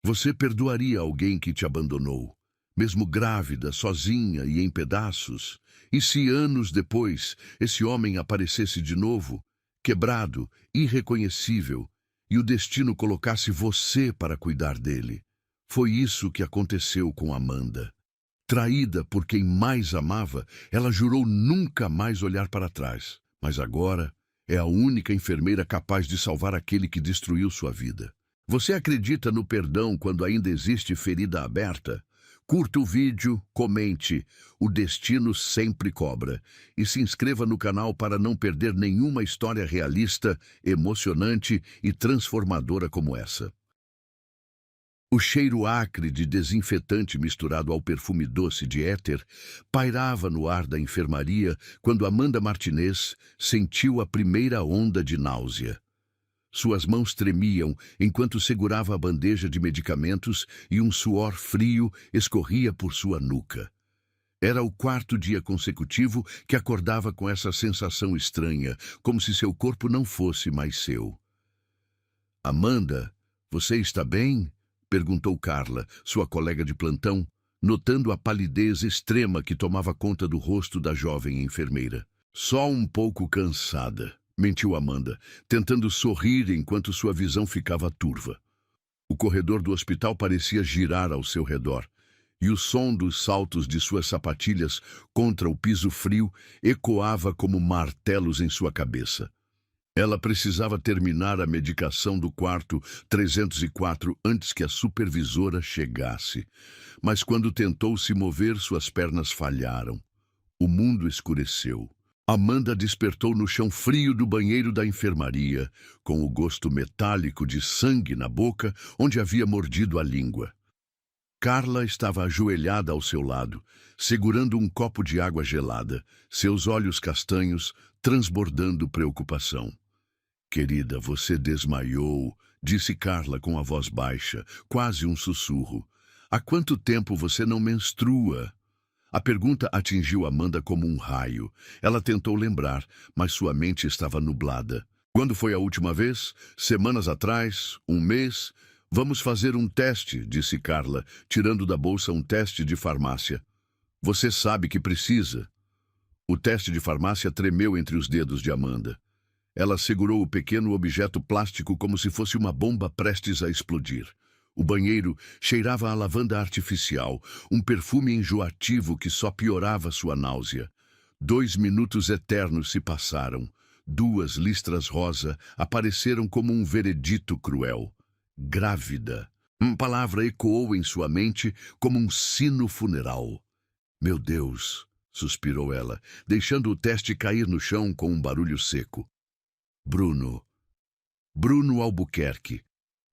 Você perdoaria alguém que te abandonou, mesmo grávida, sozinha e em pedaços? E se anos depois esse homem aparecesse de novo, quebrado, irreconhecível, e o destino colocasse você para cuidar dele? Foi isso que aconteceu com Amanda. Traída por quem mais amava, ela jurou nunca mais olhar para trás. Mas agora é a única enfermeira capaz de salvar aquele que destruiu sua vida. Você acredita no perdão quando ainda existe ferida aberta? Curta o vídeo, comente, o destino sempre cobra. E se inscreva no canal para não perder nenhuma história realista, emocionante e transformadora como essa. O cheiro acre de desinfetante misturado ao perfume doce de éter pairava no ar da enfermaria quando Amanda Martinez sentiu a primeira onda de náusea. Suas mãos tremiam enquanto segurava a bandeja de medicamentos e um suor frio escorria por sua nuca. Era o quarto dia consecutivo que acordava com essa sensação estranha, como se seu corpo não fosse mais seu. "Amanda, você está bem?" perguntou Carla, sua colega de plantão, notando a palidez extrema que tomava conta do rosto da jovem enfermeira. "Só um pouco cansada", mentiu Amanda, tentando sorrir enquanto sua visão ficava turva. O corredor do hospital parecia girar ao seu redor, e o som dos saltos de suas sapatilhas contra o piso frio ecoava como martelos em sua cabeça. Ela precisava terminar a medicação do quarto 304 antes que a supervisora chegasse. Mas quando tentou se mover, suas pernas falharam. O mundo escureceu. Amanda despertou no chão frio do banheiro da enfermaria, com o gosto metálico de sangue na boca, onde havia mordido a língua. Carla estava ajoelhada ao seu lado, segurando um copo de água gelada, seus olhos castanhos transbordando preocupação. "Querida, você desmaiou", disse Carla com a voz baixa, quase um sussurro. "Há quanto tempo você não menstrua?" A pergunta atingiu Amanda como um raio. Ela tentou lembrar, mas sua mente estava nublada. "Quando foi a última vez? Semanas atrás? Um mês? Vamos fazer um teste", disse Carla, tirando da bolsa um teste de farmácia. "Você sabe que precisa." O teste de farmácia tremeu entre os dedos de Amanda. Ela segurou o pequeno objeto plástico como se fosse uma bomba prestes a explodir. O banheiro cheirava a lavanda artificial, um perfume enjoativo que só piorava sua náusea. 2 minutos eternos se passaram. 2 listras rosa apareceram como um veredito cruel. Grávida. Uma palavra ecoou em sua mente como um sino funeral. "Meu Deus", suspirou ela, deixando o teste cair no chão com um barulho seco. Bruno Albuquerque,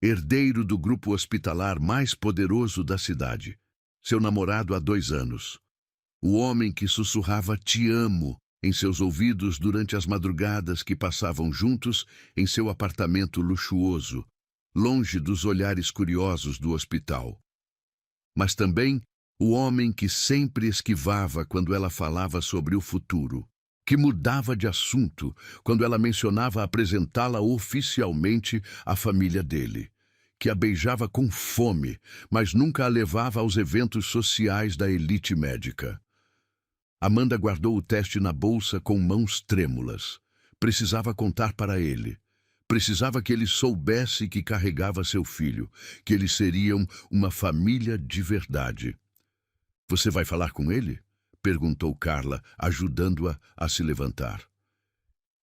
herdeiro do grupo hospitalar mais poderoso da cidade. Seu namorado há 2 anos. O homem que sussurrava "te amo" em seus ouvidos durante as madrugadas que passavam juntos em seu apartamento luxuoso, longe dos olhares curiosos do hospital. Mas também o homem que sempre esquivava quando ela falava sobre o futuro, que mudava de assunto quando ela mencionava apresentá-la oficialmente à família dele, que a beijava com fome, mas nunca a levava aos eventos sociais da elite médica. Amanda guardou o teste na bolsa com mãos trêmulas. Precisava contar para ele. Precisava que ele soubesse que carregava seu filho, que eles seriam uma família de verdade. "Você vai falar com ele?" perguntou Carla, ajudando-a a se levantar.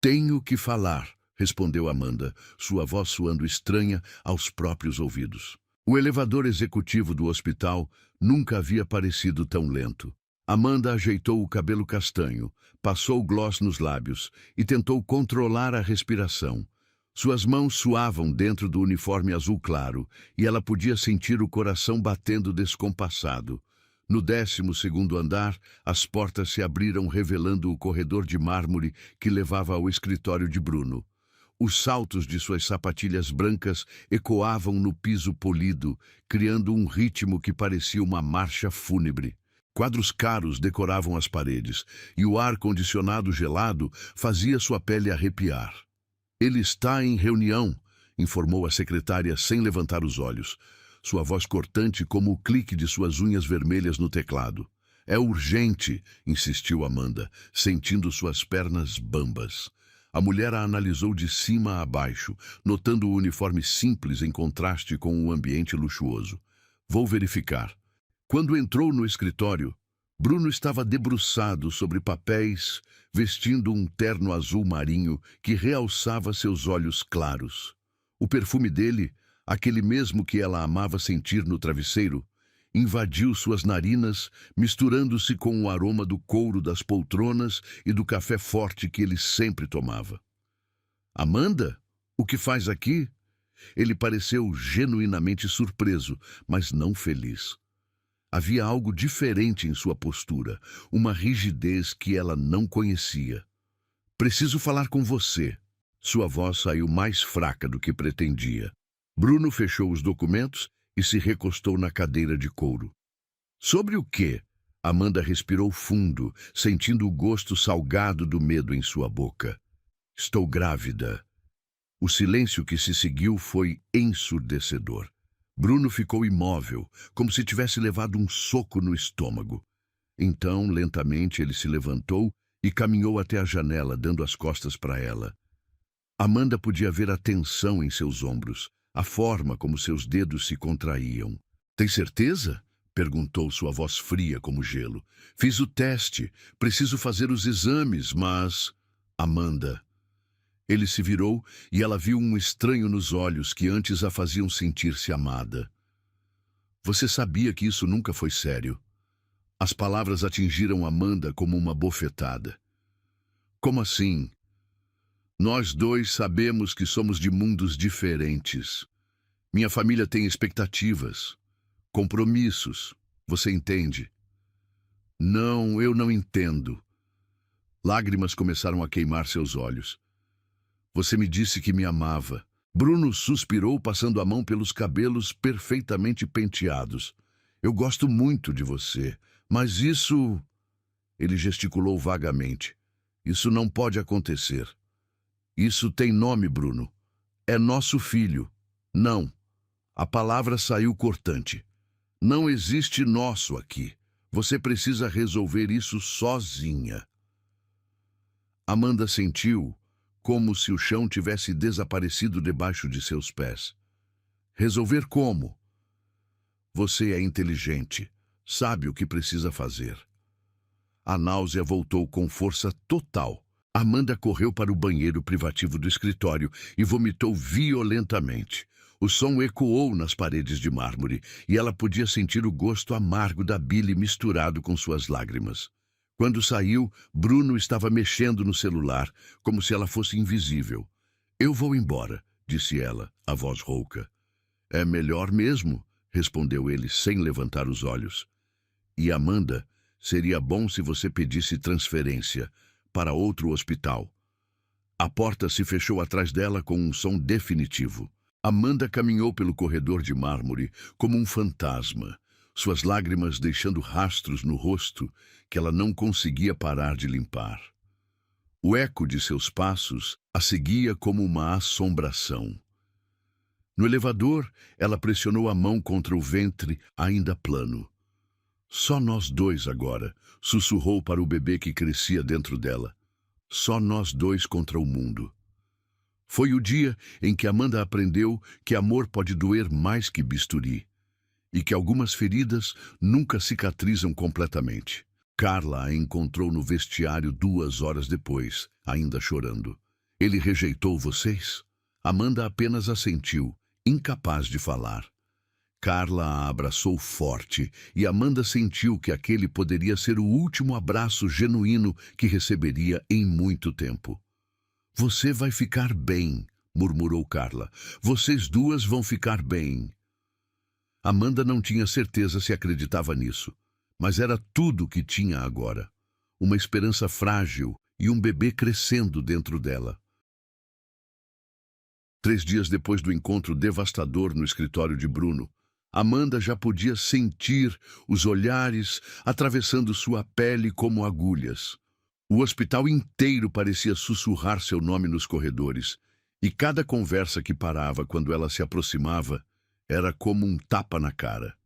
"Tenho que falar", respondeu Amanda, sua voz soando estranha aos próprios ouvidos. O elevador executivo do hospital nunca havia parecido tão lento. Amanda ajeitou o cabelo castanho, passou gloss nos lábios e tentou controlar a respiração. Suas mãos suavam dentro do uniforme azul claro e ela podia sentir o coração batendo descompassado. No 12º andar, as portas se abriram revelando o corredor de mármore que levava ao escritório de Bruno. Os saltos de suas sapatilhas brancas ecoavam no piso polido, criando um ritmo que parecia uma marcha fúnebre. Quadros caros decoravam as paredes, e o ar-condicionado gelado fazia sua pele arrepiar. "Ele está em reunião", informou a secretária sem levantar os olhos. sua voz cortante como o clique de suas unhas vermelhas no teclado. É urgente, insistiu Amanda, sentindo suas pernas bambas. A mulher a analisou de cima a baixo, notando o uniforme simples em contraste com o ambiente luxuoso. Vou verificar. Quando entrou no escritório, Bruno estava debruçado sobre papéis, vestindo um terno azul marinho que realçava seus olhos claros. O perfume dele, aquele mesmo que ela amava sentir no travesseiro, invadiu suas narinas, misturando-se com o aroma do couro das poltronas e do café forte que ele sempre tomava. Amanda? O que faz aqui? Ele pareceu genuinamente surpreso, mas não feliz. Havia algo diferente em sua postura, uma rigidez que ela não conhecia. Preciso falar com você. Sua voz saiu mais fraca do que pretendia. Bruno fechou os documentos e se recostou na cadeira de couro. Sobre o quê? Amanda respirou fundo, sentindo o gosto salgado do medo em sua boca. Estou grávida. O silêncio que se seguiu foi ensurdecedor. Bruno ficou imóvel, como se tivesse levado um soco no estômago. Então, lentamente, ele se levantou e caminhou até a janela, dando as costas para ela. Amanda podia ver a tensão em seus ombros, a forma como seus dedos se contraíam. Tem certeza? Perguntou sua voz fria como gelo. Fiz o teste, preciso fazer os exames, mas... Amanda... Ele se virou e ela viu um estranho nos olhos que antes a faziam sentir-se amada. Você sabia que isso nunca foi sério? As palavras atingiram Amanda como uma bofetada. Como assim? Nós dois sabemos que somos de mundos diferentes. Minha família tem expectativas, compromissos. Você entende? Não, eu não entendo. Lágrimas começaram a queimar seus olhos. Você me disse que me amava. Bruno suspirou, passando a mão pelos cabelos perfeitamente penteados. Eu gosto muito de você, mas isso... Ele gesticulou vagamente. Isso não pode acontecer. Isso tem nome, Bruno. É nosso filho. Não. A palavra saiu cortante. Não existe nosso aqui. Você precisa resolver isso sozinha. Amanda sentiu como se o chão tivesse desaparecido debaixo de seus pés. Resolver como? Você é inteligente, sabe o que precisa fazer. A náusea voltou com força total. Amanda correu para o banheiro privativo do escritório e vomitou violentamente. O som ecoou nas paredes de mármore e ela podia sentir o gosto amargo da bile misturado com suas lágrimas. Quando saiu, Bruno estava mexendo no celular, como se ela fosse invisível. Eu vou embora, disse ela, a voz rouca. É melhor mesmo, respondeu ele sem levantar os olhos. E Amanda, seria bom se você pedisse transferência para outro hospital. A porta se fechou atrás dela com um som definitivo. Amanda caminhou pelo corredor de mármore como um fantasma, suas lágrimas deixando rastros no rosto que ela não conseguia parar de limpar. O eco de seus passos a seguia como uma assombração. No elevador, ela pressionou a mão contra o ventre ainda plano. Só nós dois agora, sussurrou para o bebê que crescia dentro dela. Só nós dois contra o mundo. Foi o dia em que Amanda aprendeu que amor pode doer mais que bisturi e que algumas feridas nunca cicatrizam completamente. Carla a encontrou no vestiário 2 horas depois, ainda chorando. Ele rejeitou vocês? Amanda apenas assentiu, incapaz de falar. Carla a abraçou forte e Amanda sentiu que aquele poderia ser o último abraço genuíno que receberia em muito tempo. Você vai ficar bem, murmurou Carla. Vocês duas vão ficar bem. Amanda não tinha certeza se acreditava nisso, mas era tudo o que tinha agora. Uma esperança frágil e um bebê crescendo dentro dela. 3 dias depois do encontro devastador no escritório de Bruno, Amanda já podia sentir os olhares atravessando sua pele como agulhas. O hospital inteiro parecia sussurrar seu nome nos corredores, e cada conversa que parava quando ela se aproximava, Era como um tapa na cara.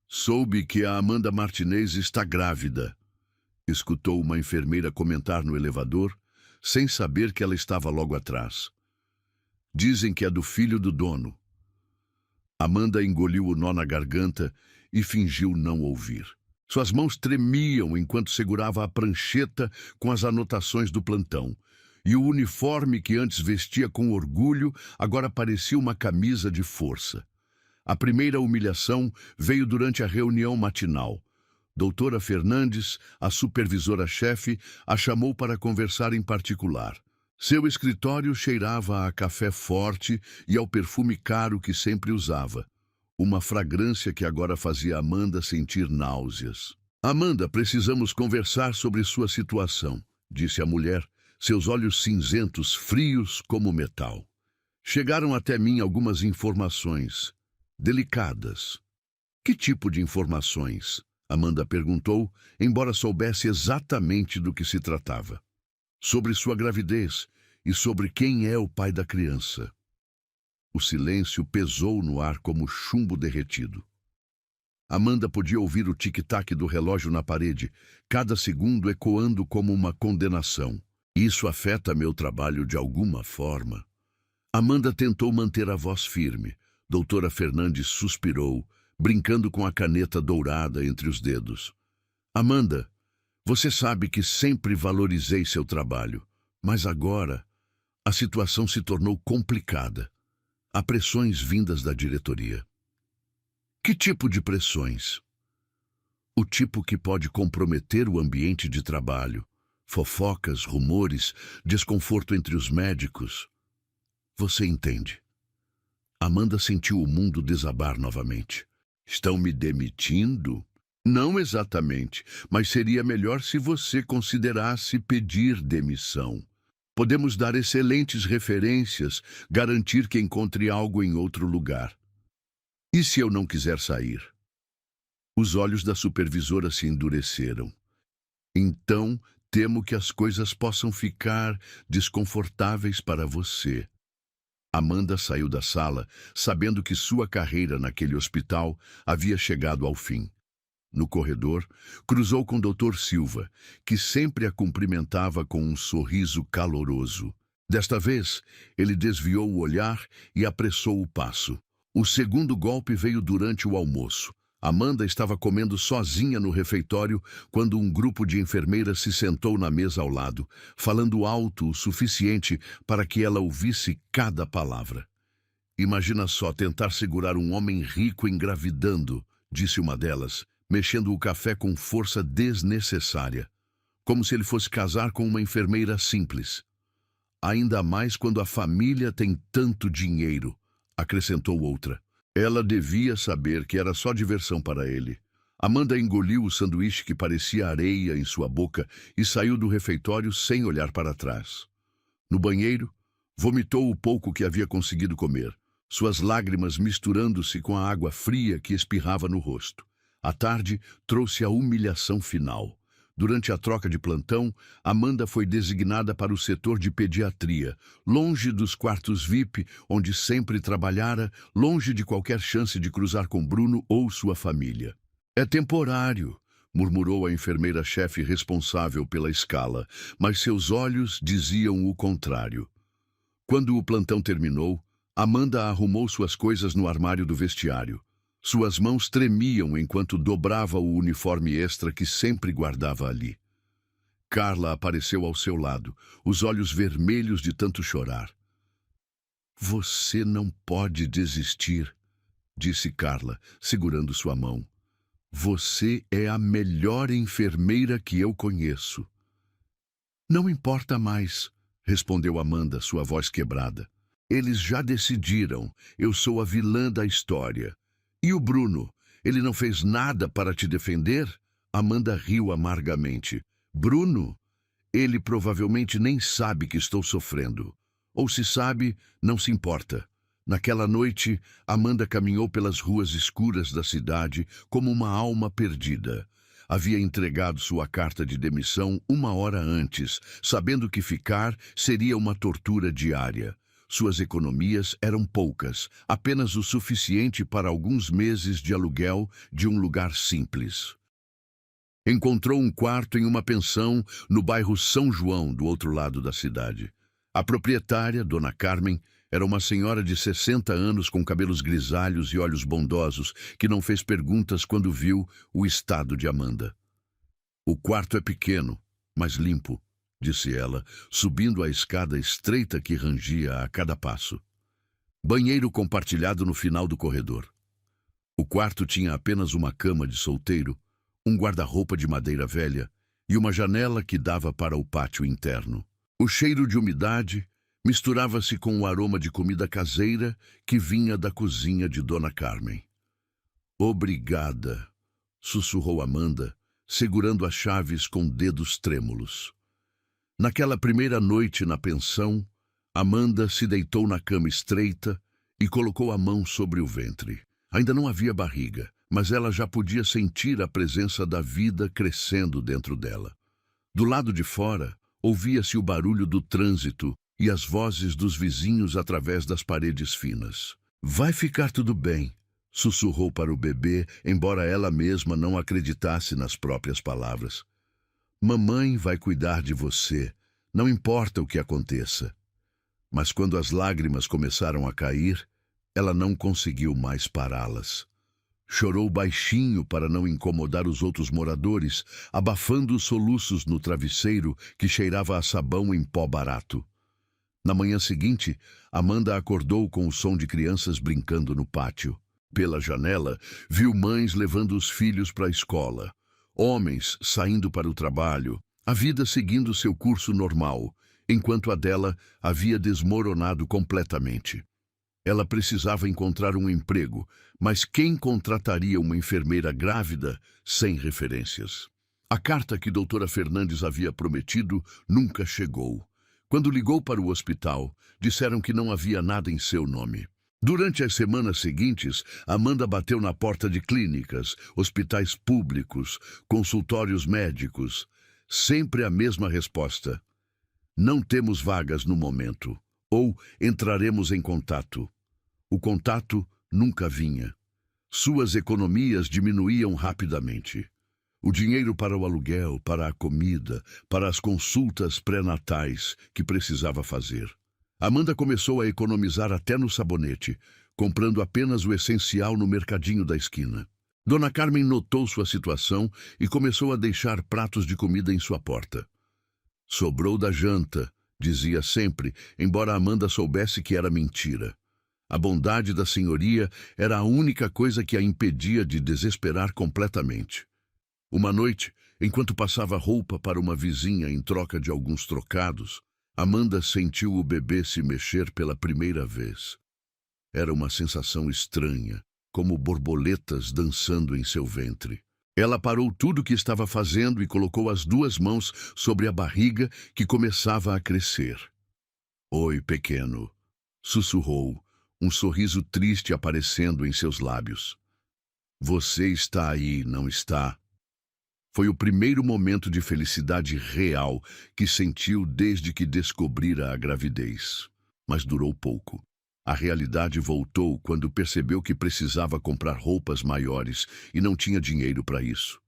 Soube que a Amanda Martinez está grávida. Escutou uma enfermeira comentar no elevador, sem saber que ela estava logo atrás. Dizem que é do filho do dono. Amanda engoliu o nó na garganta e fingiu não ouvir. Suas mãos tremiam enquanto segurava a prancheta com as anotações do plantão. E o uniforme que antes vestia com orgulho agora parecia uma camisa de força. A primeira humilhação veio durante a reunião matinal. Doutora Fernandes, a supervisora-chefe, a chamou para conversar em particular. Seu escritório cheirava a café forte e ao perfume caro que sempre usava. Uma fragrância que agora fazia Amanda sentir náuseas. Amanda, precisamos conversar sobre sua situação, disse a mulher, seus olhos cinzentos, frios como metal. Chegaram até mim algumas informações delicadas. Que tipo de informações? Amanda perguntou, embora soubesse exatamente do que se tratava. Sobre sua gravidez e sobre quem é o pai da criança. O silêncio pesou no ar como chumbo derretido. Amanda podia ouvir o tic-tac do relógio na parede, cada segundo ecoando como uma condenação. Isso afeta meu trabalho de alguma forma. Amanda tentou manter a voz firme. Doutora Fernandes suspirou, brincando com a caneta dourada entre os dedos. Amanda, você sabe que sempre valorizei seu trabalho, mas agora a situação se tornou complicada. Há pressões vindas da diretoria. Que tipo de pressões? O tipo que pode comprometer o ambiente de trabalho. Fofocas, rumores, desconforto entre os médicos. Você entende. Amanda sentiu o mundo desabar novamente. Estão me demitindo? Não exatamente, mas seria melhor se você considerasse pedir demissão. Podemos dar excelentes referências, garantir que encontre algo em outro lugar. E se eu não quiser sair? Os olhos da supervisora se endureceram. Então, temo que as coisas possam ficar desconfortáveis para você. Amanda saiu da sala, sabendo que sua carreira naquele hospital havia chegado ao fim. No corredor, cruzou com Dr. Silva, que sempre a cumprimentava com um sorriso caloroso. Desta vez, ele desviou o olhar e apressou o passo. O segundo golpe veio durante o almoço. Amanda estava comendo sozinha no refeitório quando um grupo de enfermeiras se sentou na mesa ao lado, falando alto o suficiente para que ela ouvisse cada palavra. Imagina só tentar segurar um homem rico engravidando, disse uma delas, mexendo o café com força desnecessária, como se ele fosse casar com uma enfermeira simples. Ainda mais quando a família tem tanto dinheiro, acrescentou outra. Ela devia saber que era só diversão para ele. Amanda engoliu o sanduíche que parecia areia em sua boca e saiu do refeitório sem olhar para trás. No banheiro, vomitou o pouco que havia conseguido comer, suas lágrimas misturando-se com a água fria que espirrava no rosto. À tarde, trouxe a humilhação final. Durante a troca de plantão, Amanda foi designada para o setor de pediatria, longe dos quartos VIP, onde sempre trabalhara, longe de qualquer chance de cruzar com Bruno ou sua família. É temporário, murmurou a enfermeira-chefe responsável pela escala, mas seus olhos diziam o contrário. Quando o plantão terminou, Amanda arrumou suas coisas no armário do vestiário. Suas mãos tremiam enquanto dobrava o uniforme extra que sempre guardava ali. Carla apareceu ao seu lado, os olhos vermelhos de tanto chorar. Você não pode desistir, disse Carla, segurando sua mão. Você é a melhor enfermeira que eu conheço. Não importa mais, respondeu Amanda, sua voz quebrada. Eles já decidiram, eu sou a vilã da história. E o Bruno, ele não fez nada para te defender? Amanda riu amargamente. Bruno? Ele provavelmente nem sabe que estou sofrendo. Ou se sabe, não se importa. Naquela noite, Amanda caminhou pelas ruas escuras da cidade como uma alma perdida. Havia entregado sua carta de demissão 1 hora antes, sabendo que ficar seria uma tortura diária. Suas economias eram poucas, apenas o suficiente para alguns meses de aluguel de um lugar simples. Encontrou um quarto em uma pensão no bairro São João, do outro lado da cidade. A proprietária, Dona Carmen, era uma senhora de 60 anos com cabelos grisalhos e olhos bondosos, que não fez perguntas quando viu o estado de Amanda. "O quarto é pequeno, mas limpo", disse ela, subindo a escada estreita que rangia a cada passo. Banheiro compartilhado no final do corredor. O quarto tinha apenas uma cama de solteiro, um guarda-roupa de madeira velha e uma janela que dava para o pátio interno. O cheiro de umidade misturava-se com o aroma de comida caseira que vinha da cozinha de Dona Carmen. "Obrigada", sussurrou Amanda, segurando as chaves com dedos trêmulos. Naquela primeira noite na pensão, Amanda se deitou na cama estreita e colocou a mão sobre o ventre. Ainda não havia barriga, mas ela já podia sentir a presença da vida crescendo dentro dela. Do lado de fora, ouvia-se o barulho do trânsito e as vozes dos vizinhos através das paredes finas. "Vai ficar tudo bem", sussurrou para o bebê, embora ela mesma não acreditasse nas próprias palavras. "Mamãe vai cuidar de você, não importa o que aconteça." Mas quando as lágrimas começaram a cair, ela não conseguiu mais pará-las. Chorou baixinho para não incomodar os outros moradores, abafando os soluços no travesseiro que cheirava a sabão em pó barato. Na manhã seguinte, Amanda acordou com o som de crianças brincando no pátio. Pela janela, viu mães levando os filhos para a escola, homens saindo para o trabalho, a vida seguindo seu curso normal, enquanto a dela havia desmoronado completamente. Ela precisava encontrar um emprego, mas quem contrataria uma enfermeira grávida sem referências? A carta que doutora Fernandes havia prometido nunca chegou. Quando ligou para o hospital, disseram que não havia nada em seu nome. Durante as semanas seguintes, Amanda bateu na porta de clínicas, hospitais públicos, consultórios médicos. Sempre a mesma resposta: "Não temos vagas no momento", ou "entraremos em contato". O contato nunca vinha. Suas economias diminuíam rapidamente. O dinheiro para o aluguel, para a comida, para as consultas pré-natais que precisava fazer. Amanda começou a economizar até no sabonete, comprando apenas o essencial no mercadinho da esquina. Dona Carmen notou sua situação e começou a deixar pratos de comida em sua porta. "Sobrou da janta", dizia sempre, embora Amanda soubesse que era mentira. A bondade da senhoria era a única coisa que a impedia de desesperar completamente. Uma noite, enquanto passava roupa para uma vizinha em troca de alguns trocados, Amanda sentiu o bebê se mexer pela primeira vez. Era uma sensação estranha, como borboletas dançando em seu ventre. Ela parou tudo o que estava fazendo e colocou as duas mãos sobre a barriga que começava a crescer. "Oi, pequeno", sussurrou, um sorriso triste aparecendo em seus lábios. "Você está aí, não está?" Foi o primeiro momento de felicidade real que sentiu desde que descobrira a gravidez. Mas durou pouco. A realidade voltou quando percebeu que precisava comprar roupas maiores e não tinha dinheiro para isso.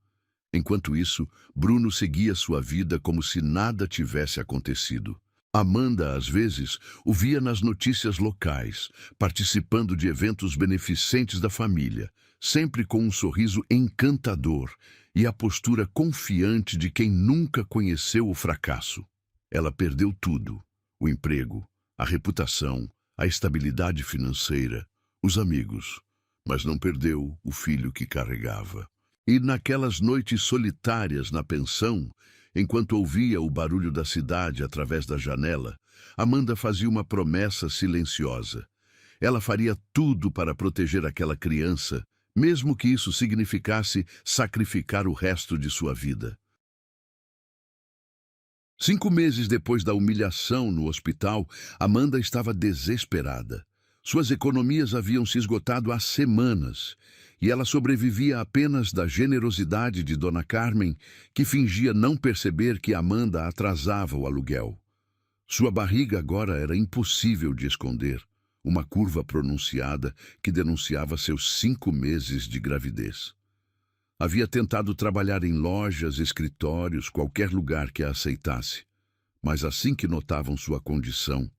Enquanto isso, Bruno seguia sua vida como se nada tivesse acontecido. Amanda, às vezes, o via nas notícias locais, participando de eventos beneficentes da família, sempre com um sorriso encantador e a postura confiante de quem nunca conheceu o fracasso. Ela perdeu tudo: o emprego, a reputação, a estabilidade financeira, os amigos, mas não perdeu o filho que carregava. E naquelas noites solitárias na pensão, enquanto ouvia o barulho da cidade através da janela, Amanda fazia uma promessa silenciosa. Ela faria tudo para proteger aquela criança, mesmo que isso significasse sacrificar o resto de sua vida. 5 meses depois da humilhação no hospital, Amanda estava desesperada. Suas economias haviam se esgotado há semanas, e ela sobrevivia apenas da generosidade de Dona Carmen, que fingia não perceber que Amanda atrasava o aluguel. Sua barriga agora era impossível de esconder, uma curva pronunciada que denunciava seus 5 meses de gravidez. Havia tentado trabalhar em lojas, escritórios, qualquer lugar que a aceitasse, mas assim que notavam sua condição,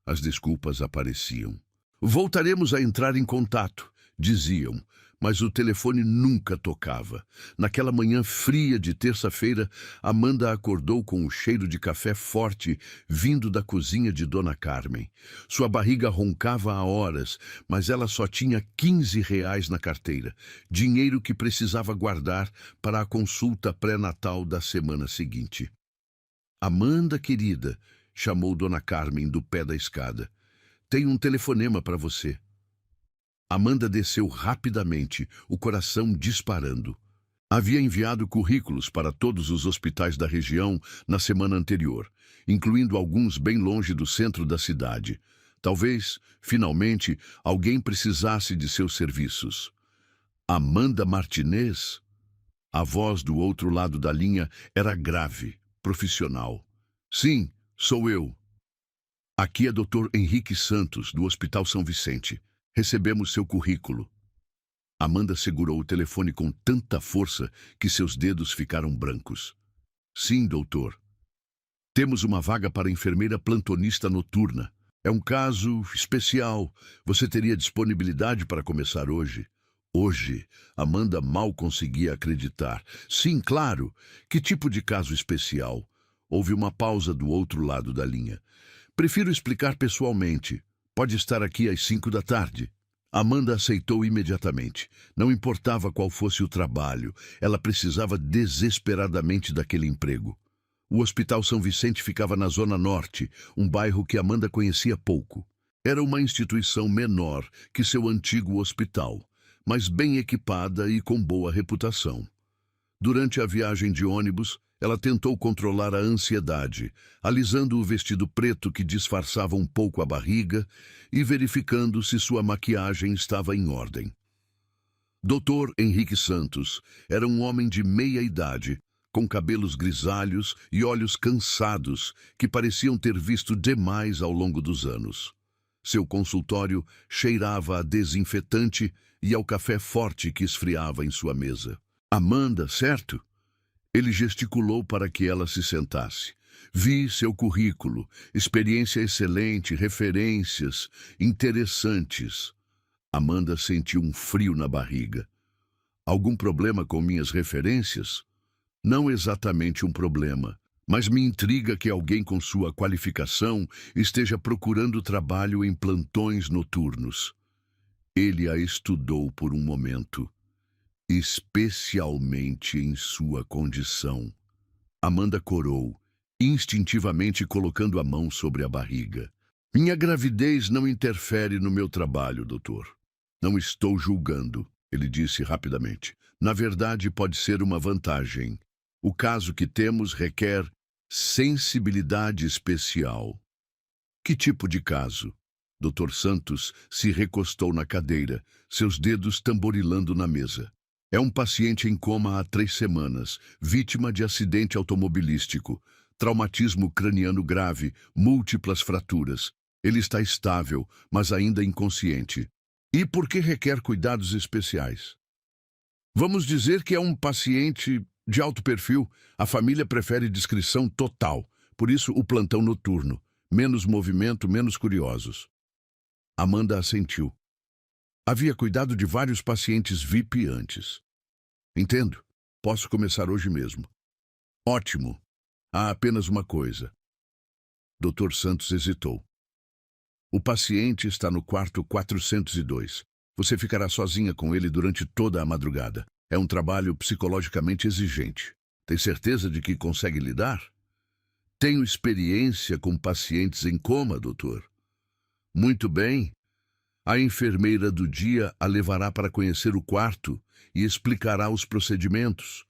as desculpas apareciam. Voltaremos a entrar em contato, diziam, mas o telefone nunca tocava. Naquela manhã fria de terça-feira, Amanda acordou com o cheiro de café forte vindo da cozinha de Dona Carmen. Sua barriga roncava há horas, mas ela só tinha R$ 15 na carteira, dinheiro que precisava guardar para a consulta pré-natal da semana seguinte. Amanda, querida, chamou Dona Carmen do pé da escada. Tenho um telefonema para você. Amanda desceu rapidamente, o coração disparando. Havia enviado currículos para todos os hospitais da região na semana anterior, incluindo alguns bem longe do centro da cidade. Talvez, finalmente, alguém precisasse de seus serviços. Amanda Martinez? A voz do outro lado da linha era grave, profissional. Sim, sou eu. Aqui é Dr. Henrique Santos, do Hospital São Vicente. Recebemos seu currículo. Amanda segurou o telefone com tanta força que seus dedos ficaram brancos. Sim, doutor. Temos uma vaga para enfermeira plantonista noturna. É um caso especial. Você teria disponibilidade para começar hoje? Hoje, Amanda mal conseguia acreditar. Sim, claro. Que tipo de caso especial? Houve uma pausa do outro lado da linha. Prefiro explicar pessoalmente. Pode estar aqui às 5 da tarde. Amanda aceitou imediatamente. Não importava qual fosse o trabalho, ela precisava desesperadamente daquele emprego. O Hospital São Vicente ficava na Zona Norte, um bairro que Amanda conhecia pouco. Era uma instituição menor que seu antigo hospital, mas bem equipada e com boa reputação. Durante a viagem de ônibus, ela tentou controlar a ansiedade, alisando o vestido preto que disfarçava um pouco a barriga e verificando se sua maquiagem estava em ordem. Dr. Henrique Santos era um homem de meia idade, com cabelos grisalhos e olhos cansados que pareciam ter visto demais ao longo dos anos. Seu consultório cheirava a desinfetante e ao café forte que esfriava em sua mesa. Amanda, certo? Ele gesticulou para que ela se sentasse. Vi seu currículo, experiência excelente, referências interessantes. Amanda sentiu um frio na barriga. Algum problema com minhas referências? Não exatamente um problema, mas me intriga que alguém com sua qualificação esteja procurando trabalho em plantões noturnos. Ele a estudou por um momento. Especialmente em sua condição. Amanda corou, instintivamente colocando a mão sobre a barriga. Minha gravidez não interfere no meu trabalho, doutor. Não estou julgando, ele disse rapidamente. Na verdade, pode ser uma vantagem. O caso que temos requer sensibilidade especial. Que tipo de caso? Dr. Santos se recostou na cadeira, seus dedos tamborilando na mesa. É um paciente em coma há 3 semanas, vítima de acidente automobilístico, traumatismo craniano grave, múltiplas fraturas. Ele está estável, mas ainda inconsciente. E por que requer cuidados especiais? Vamos dizer que é um paciente de alto perfil. A família prefere discrição total, por isso o plantão noturno. Menos movimento, menos curiosos. Amanda assentiu. Havia cuidado de vários pacientes VIP antes. Entendo. Posso começar hoje mesmo. Ótimo. Há apenas uma coisa. Dr. Santos hesitou. O paciente está no quarto 402. Você ficará sozinha com ele durante toda a madrugada. É um trabalho psicologicamente exigente. Tem certeza de que consegue lidar? Tenho experiência com pacientes em coma, doutor. Muito bem. A enfermeira do dia a levará para conhecer o quarto e explicará os procedimentos.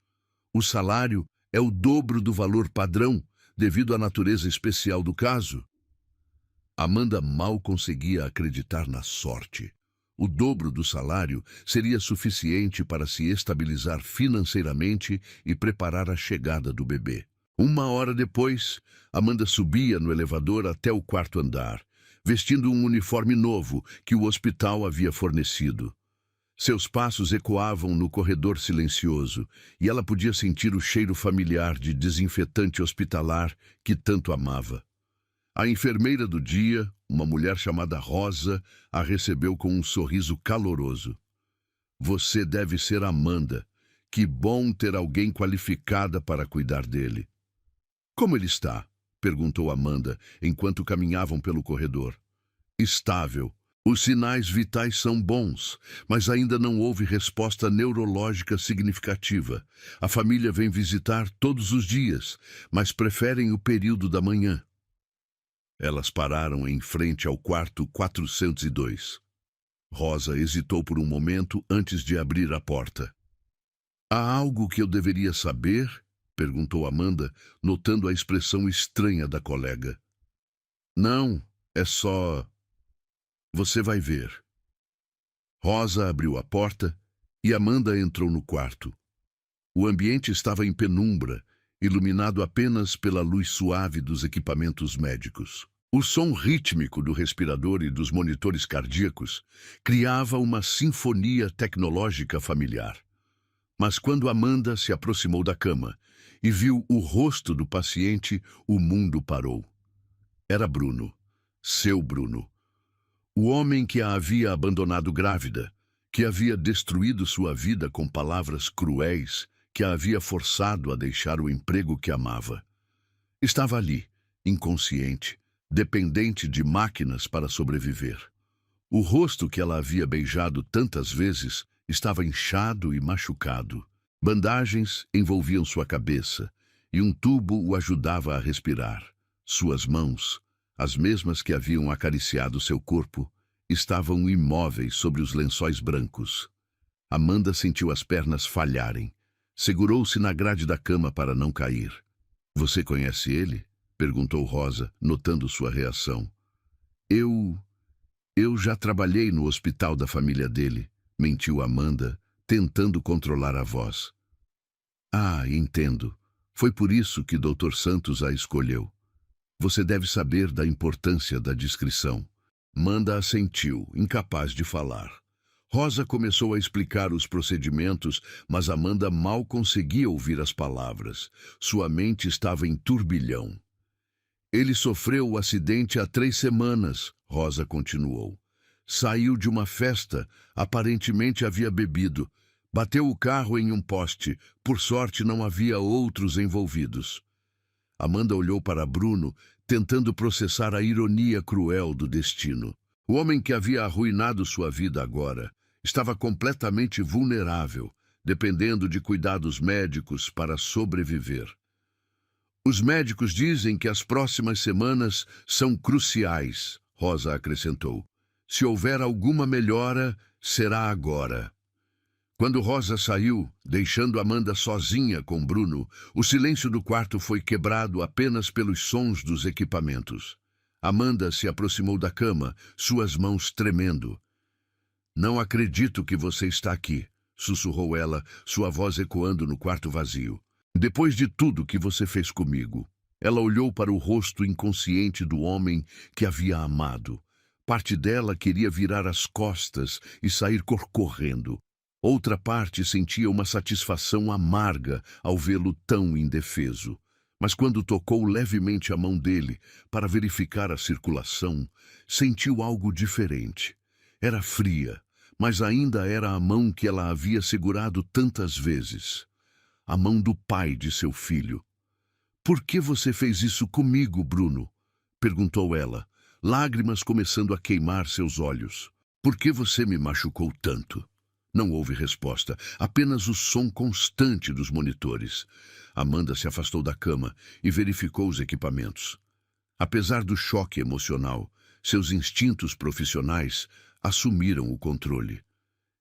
O salário é o dobro do valor padrão, devido à natureza especial do caso. Amanda mal conseguia acreditar na sorte. O dobro do salário seria suficiente para se estabilizar financeiramente e preparar a chegada do bebê. Uma hora depois, Amanda subia no elevador até o quarto andar, vestindo um uniforme novo que o hospital havia fornecido. Seus passos ecoavam no corredor silencioso e ela podia sentir o cheiro familiar de desinfetante hospitalar que tanto amava. A enfermeira do dia, uma mulher chamada Rosa, a recebeu com um sorriso caloroso. Você deve ser Amanda. Que bom ter alguém qualificada para cuidar dele. Como ele está? Perguntou Amanda, enquanto caminhavam pelo corredor. Estável. Os sinais vitais são bons, mas ainda não houve resposta neurológica significativa. A família vem visitar todos os dias, mas preferem o período da manhã. Elas pararam em frente ao quarto 402. Rosa hesitou por um momento antes de abrir a porta. Há algo que eu deveria saber? Perguntou Amanda, notando a expressão estranha da colega. Não, é só... Você vai ver. Rosa abriu a porta e Amanda entrou no quarto. O ambiente estava em penumbra, iluminado apenas pela luz suave dos equipamentos médicos. O som rítmico do respirador e dos monitores cardíacos criava uma sinfonia tecnológica familiar. Mas quando Amanda se aproximou da cama e viu o rosto do paciente, o mundo parou. Era Bruno, seu Bruno. O homem que a havia abandonado grávida, que havia destruído sua vida com palavras cruéis, que a havia forçado a deixar o emprego que amava. Estava ali, inconsciente, dependente de máquinas para sobreviver. O rosto que ela havia beijado tantas vezes estava inchado e machucado. Bandagens envolviam sua cabeça e um tubo o ajudava a respirar. Suas mãos, as mesmas que haviam acariciado seu corpo, estavam imóveis sobre os lençóis brancos. Amanda sentiu as pernas falharem. Segurou-se na grade da cama para não cair. Você conhece ele? Perguntou Rosa, notando sua reação. Eu já trabalhei no hospital da família dele, mentiu Amanda, tentando controlar a voz. Ah, entendo. Foi por isso que Dr. Santos a escolheu. Você deve saber da importância da discrição. Amanda assentiu, incapaz de falar. Rosa começou a explicar os procedimentos, mas Amanda mal conseguia ouvir as palavras. Sua mente estava em turbilhão. Ele sofreu o acidente há 3 semanas, Rosa continuou. Saiu de uma festa, aparentemente havia bebido. Bateu o carro em um poste. Por sorte, não havia outros envolvidos. Amanda olhou para Bruno, tentando processar a ironia cruel do destino. O homem que havia arruinado sua vida agora estava completamente vulnerável, dependendo de cuidados médicos para sobreviver. Os médicos dizem que as próximas semanas são cruciais, Rosa acrescentou. Se houver alguma melhora, será agora. Quando Rosa saiu, deixando Amanda sozinha com Bruno, o silêncio do quarto foi quebrado apenas pelos sons dos equipamentos. Amanda se aproximou da cama, suas mãos tremendo. Não acredito que você está aqui, sussurrou ela, sua voz ecoando no quarto vazio. Depois de tudo que você fez comigo. Ela olhou para o rosto inconsciente do homem que havia amado. Parte dela queria virar as costas e sair correndo. Outra parte sentia uma satisfação amarga ao vê-lo tão indefeso. Mas quando tocou levemente a mão dele para verificar a circulação, sentiu algo diferente. Era fria, mas ainda era a mão que ela havia segurado tantas vezes. A mão do pai de seu filho. Por que você fez isso comigo, Bruno? Perguntou ela, lágrimas começando a queimar seus olhos. Por que você me machucou tanto? Não houve resposta, apenas o som constante dos monitores. Amanda se afastou da cama e verificou os equipamentos. Apesar do choque emocional, seus instintos profissionais assumiram o controle.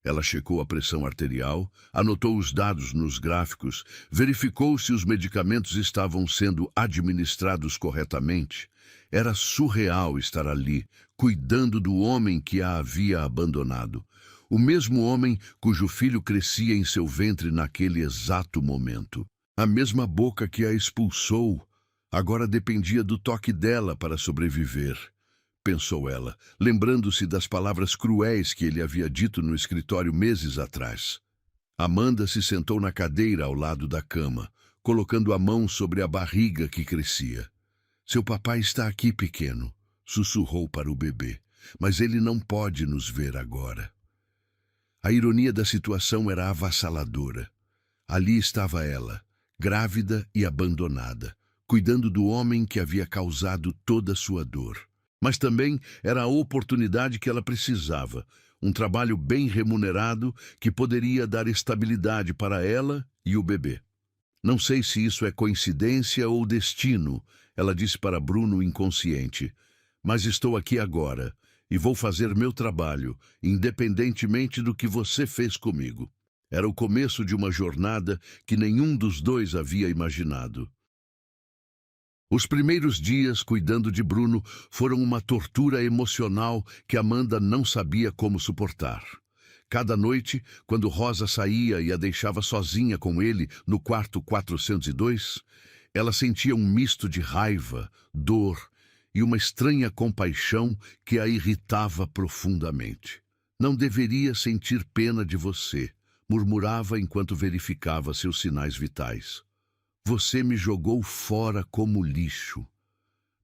Ela checou a pressão arterial, anotou os dados nos gráficos, verificou se os medicamentos estavam sendo administrados corretamente. Era surreal estar ali, cuidando do homem que a havia abandonado. O mesmo homem cujo filho crescia em seu ventre naquele exato momento. A mesma boca que a expulsou agora dependia do toque dela para sobreviver, pensou ela, lembrando-se das palavras cruéis que ele havia dito no escritório meses atrás. Amanda se sentou na cadeira ao lado da cama, colocando a mão sobre a barriga que crescia. Seu papai está aqui, pequeno, sussurrou para o bebê, mas ele não pode nos ver agora. A ironia da situação era avassaladora. Ali estava ela, grávida e abandonada, cuidando do homem que havia causado toda a sua dor. Mas também era a oportunidade que ela precisava, um trabalho bem remunerado que poderia dar estabilidade para ela e o bebê. Não sei se isso é coincidência ou destino, ela disse para Bruno inconsciente, mas estou aqui agora e vou fazer meu trabalho, independentemente do que você fez comigo. Era o começo de uma jornada que nenhum dos dois havia imaginado. Os primeiros dias cuidando de Bruno foram uma tortura emocional que Amanda não sabia como suportar. Cada noite, quando Rosa saía e a deixava sozinha com ele no quarto 402, ela sentia um misto de raiva, dor e uma estranha compaixão que a irritava profundamente. Não deveria sentir pena de você, murmurava enquanto verificava seus sinais vitais. Você me jogou fora como lixo.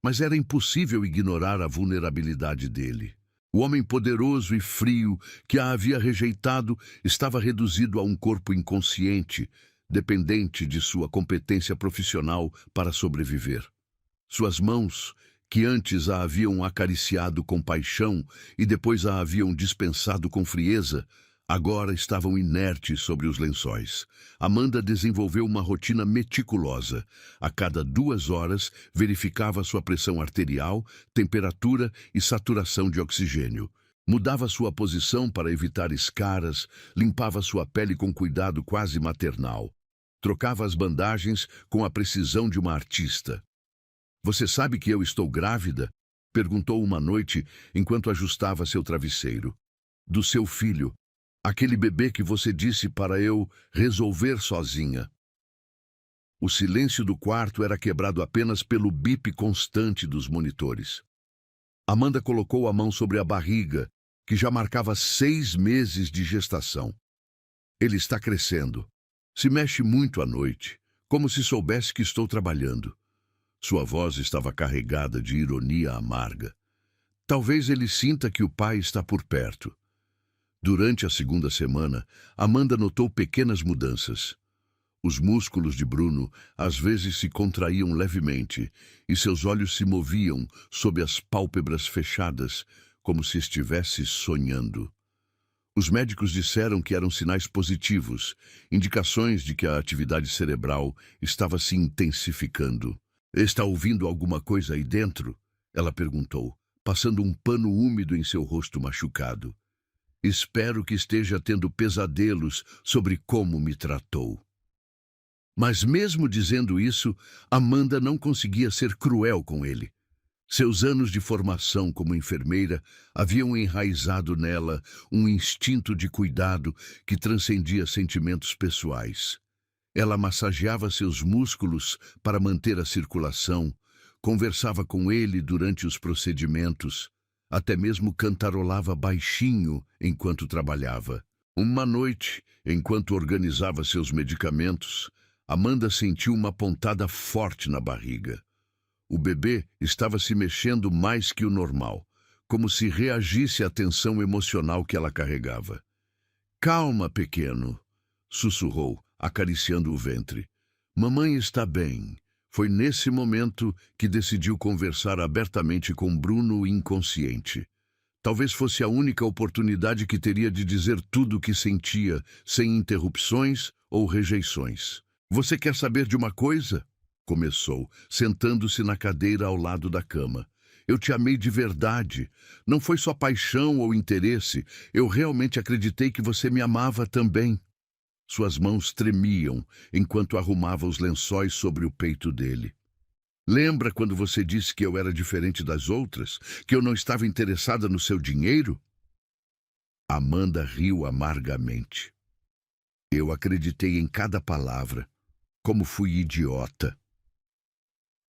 Mas era impossível ignorar a vulnerabilidade dele. O homem poderoso e frio que a havia rejeitado estava reduzido a um corpo inconsciente, dependente de sua competência profissional para sobreviver. Suas mãos, que antes a haviam acariciado com paixão e depois a haviam dispensado com frieza, agora estavam inertes sobre os lençóis. Amanda desenvolveu uma rotina meticulosa. A cada 2 horas, verificava sua pressão arterial, temperatura e saturação de oxigênio. Mudava sua posição para evitar escaras, limpava sua pele com cuidado quase maternal. Trocava as bandagens com a precisão de uma artista. Você sabe que eu estou grávida? Perguntou uma noite enquanto ajustava seu travesseiro. Do seu filho. Aquele bebê que você disse para eu resolver sozinha. O silêncio do quarto era quebrado apenas pelo bip constante dos monitores. Amanda colocou a mão sobre a barriga, que já marcava 6 meses de gestação. Ele está crescendo. Se mexe muito à noite, como se soubesse que estou trabalhando. Sua voz estava carregada de ironia amarga. Talvez ele sinta que o pai está por perto. Durante a 2ª semana, Amanda notou pequenas mudanças. Os músculos de Bruno às vezes se contraíam levemente e seus olhos se moviam sob as pálpebras fechadas, como se estivesse sonhando. Os médicos disseram que eram sinais positivos, indicações de que a atividade cerebral estava se intensificando. Está ouvindo alguma coisa aí dentro? Ela perguntou, passando um pano úmido em seu rosto machucado. Espero que esteja tendo pesadelos sobre como me tratou. Mas mesmo dizendo isso, Amanda não conseguia ser cruel com ele. Seus anos de formação como enfermeira haviam enraizado nela um instinto de cuidado que transcendia sentimentos pessoais. Ela massageava seus músculos para manter a circulação, conversava com ele durante os procedimentos, até mesmo cantarolava baixinho enquanto trabalhava. Uma noite, enquanto organizava seus medicamentos, Amanda sentiu uma pontada forte na barriga. O bebê estava se mexendo mais que o normal, como se reagisse à tensão emocional que ela carregava. Calma, pequeno, sussurrou, acariciando o ventre. Mamãe está bem. Foi nesse momento que decidiu conversar abertamente com Bruno inconsciente. Talvez fosse a única oportunidade que teria de dizer tudo o que sentia, sem interrupções ou rejeições. Você quer saber de uma coisa? Começou, sentando-se na cadeira ao lado da cama. Eu te amei de verdade. Não foi só paixão ou interesse. Eu realmente acreditei que você me amava também. Suas mãos tremiam enquanto arrumava os lençóis sobre o peito dele. Lembra quando você disse que eu era diferente das outras? Que eu não estava interessada no seu dinheiro? Amanda riu amargamente. Eu acreditei em cada palavra. Como fui idiota.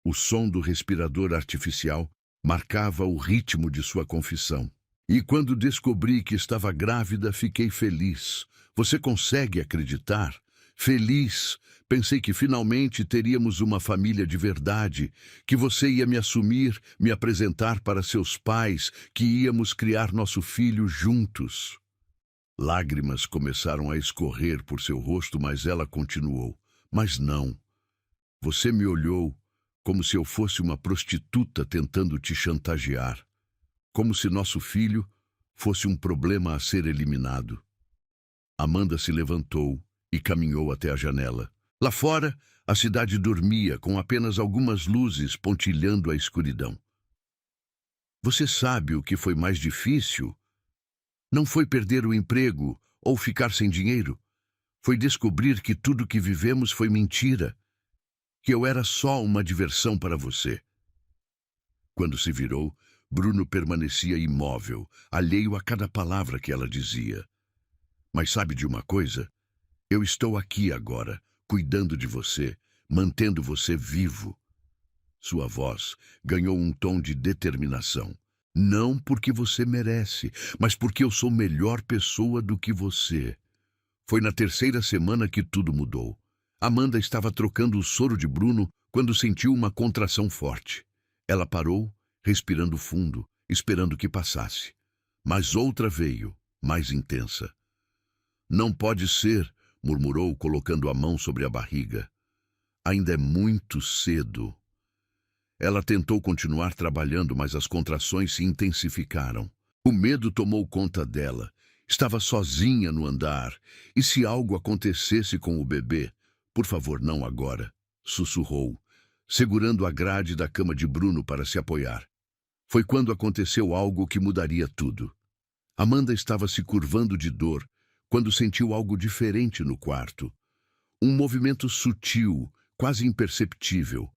O som do respirador artificial marcava o ritmo de sua confissão. E quando descobri que estava grávida, fiquei feliz. Você consegue acreditar? Feliz. Pensei que finalmente teríamos uma família de verdade, que você ia me assumir, me apresentar para seus pais, que íamos criar nosso filho juntos. Lágrimas começaram a escorrer por seu rosto, mas ela continuou. Mas não. Você me olhou como se eu fosse uma prostituta tentando te chantagear. Como se nosso filho fosse um problema a ser eliminado. Amanda se levantou e caminhou até a janela. Lá fora, a cidade dormia com apenas algumas luzes pontilhando a escuridão. Você sabe o que foi mais difícil? Não foi perder o emprego ou ficar sem dinheiro. Foi descobrir que tudo que vivemos foi mentira. Que eu era só uma diversão para você. Quando se virou, Bruno permanecia imóvel, alheio a cada palavra que ela dizia. Mas sabe de uma coisa? Eu estou aqui agora, cuidando de você, mantendo você vivo. Sua voz ganhou um tom de determinação. Não porque você merece, mas porque eu sou melhor pessoa do que você. Foi na terceira semana que tudo mudou. Amanda estava trocando o soro de Bruno quando sentiu uma contração forte. Ela parou, respirando fundo, esperando que passasse. Mas outra veio, mais intensa. Não pode ser, murmurou, colocando a mão sobre a barriga. Ainda é muito cedo. Ela tentou continuar trabalhando, mas as contrações se intensificaram. O medo tomou conta dela. Estava sozinha no andar. E se algo acontecesse com o bebê? Por favor, não agora, sussurrou, segurando a grade da cama de Bruno para se apoiar. Foi quando aconteceu algo que mudaria tudo. Amanda estava se curvando de dor quando sentiu algo diferente no quarto. Um movimento sutil, quase imperceptível.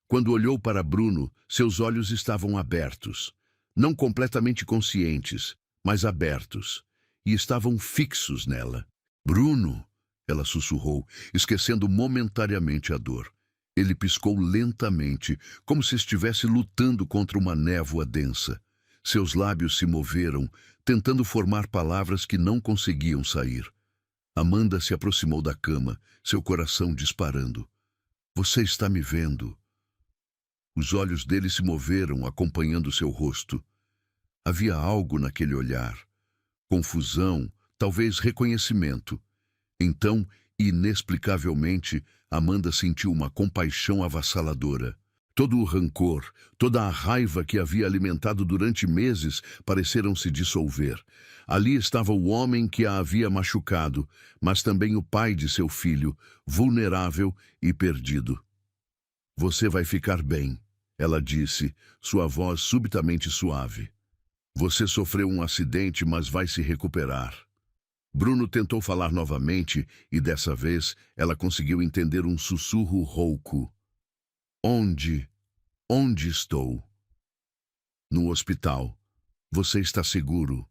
Quando olhou para Bruno, seus olhos estavam abertos. Não completamente conscientes, mas abertos. E estavam fixos nela. Bruno! Ela sussurrou, esquecendo momentaneamente a dor. Ele piscou lentamente, como se estivesse lutando contra uma névoa densa. Seus lábios se moveram, tentando formar palavras que não conseguiam sair. Amanda se aproximou da cama, seu coração disparando. Você está me vendo? Os olhos dele se moveram, acompanhando seu rosto. Havia algo naquele olhar. Confusão, talvez reconhecimento. Então, inexplicavelmente, Amanda sentiu uma compaixão avassaladora. Todo o rancor, toda a raiva que havia alimentado durante meses pareceram se dissolver. Ali estava o homem que a havia machucado, mas também o pai de seu filho, vulnerável e perdido. Você vai ficar bem, ela disse, sua voz subitamente suave. Você sofreu um acidente, mas vai se recuperar. Bruno tentou falar novamente e, dessa vez, ela conseguiu entender um sussurro rouco. Onde? Onde estou? No hospital. Você está seguro?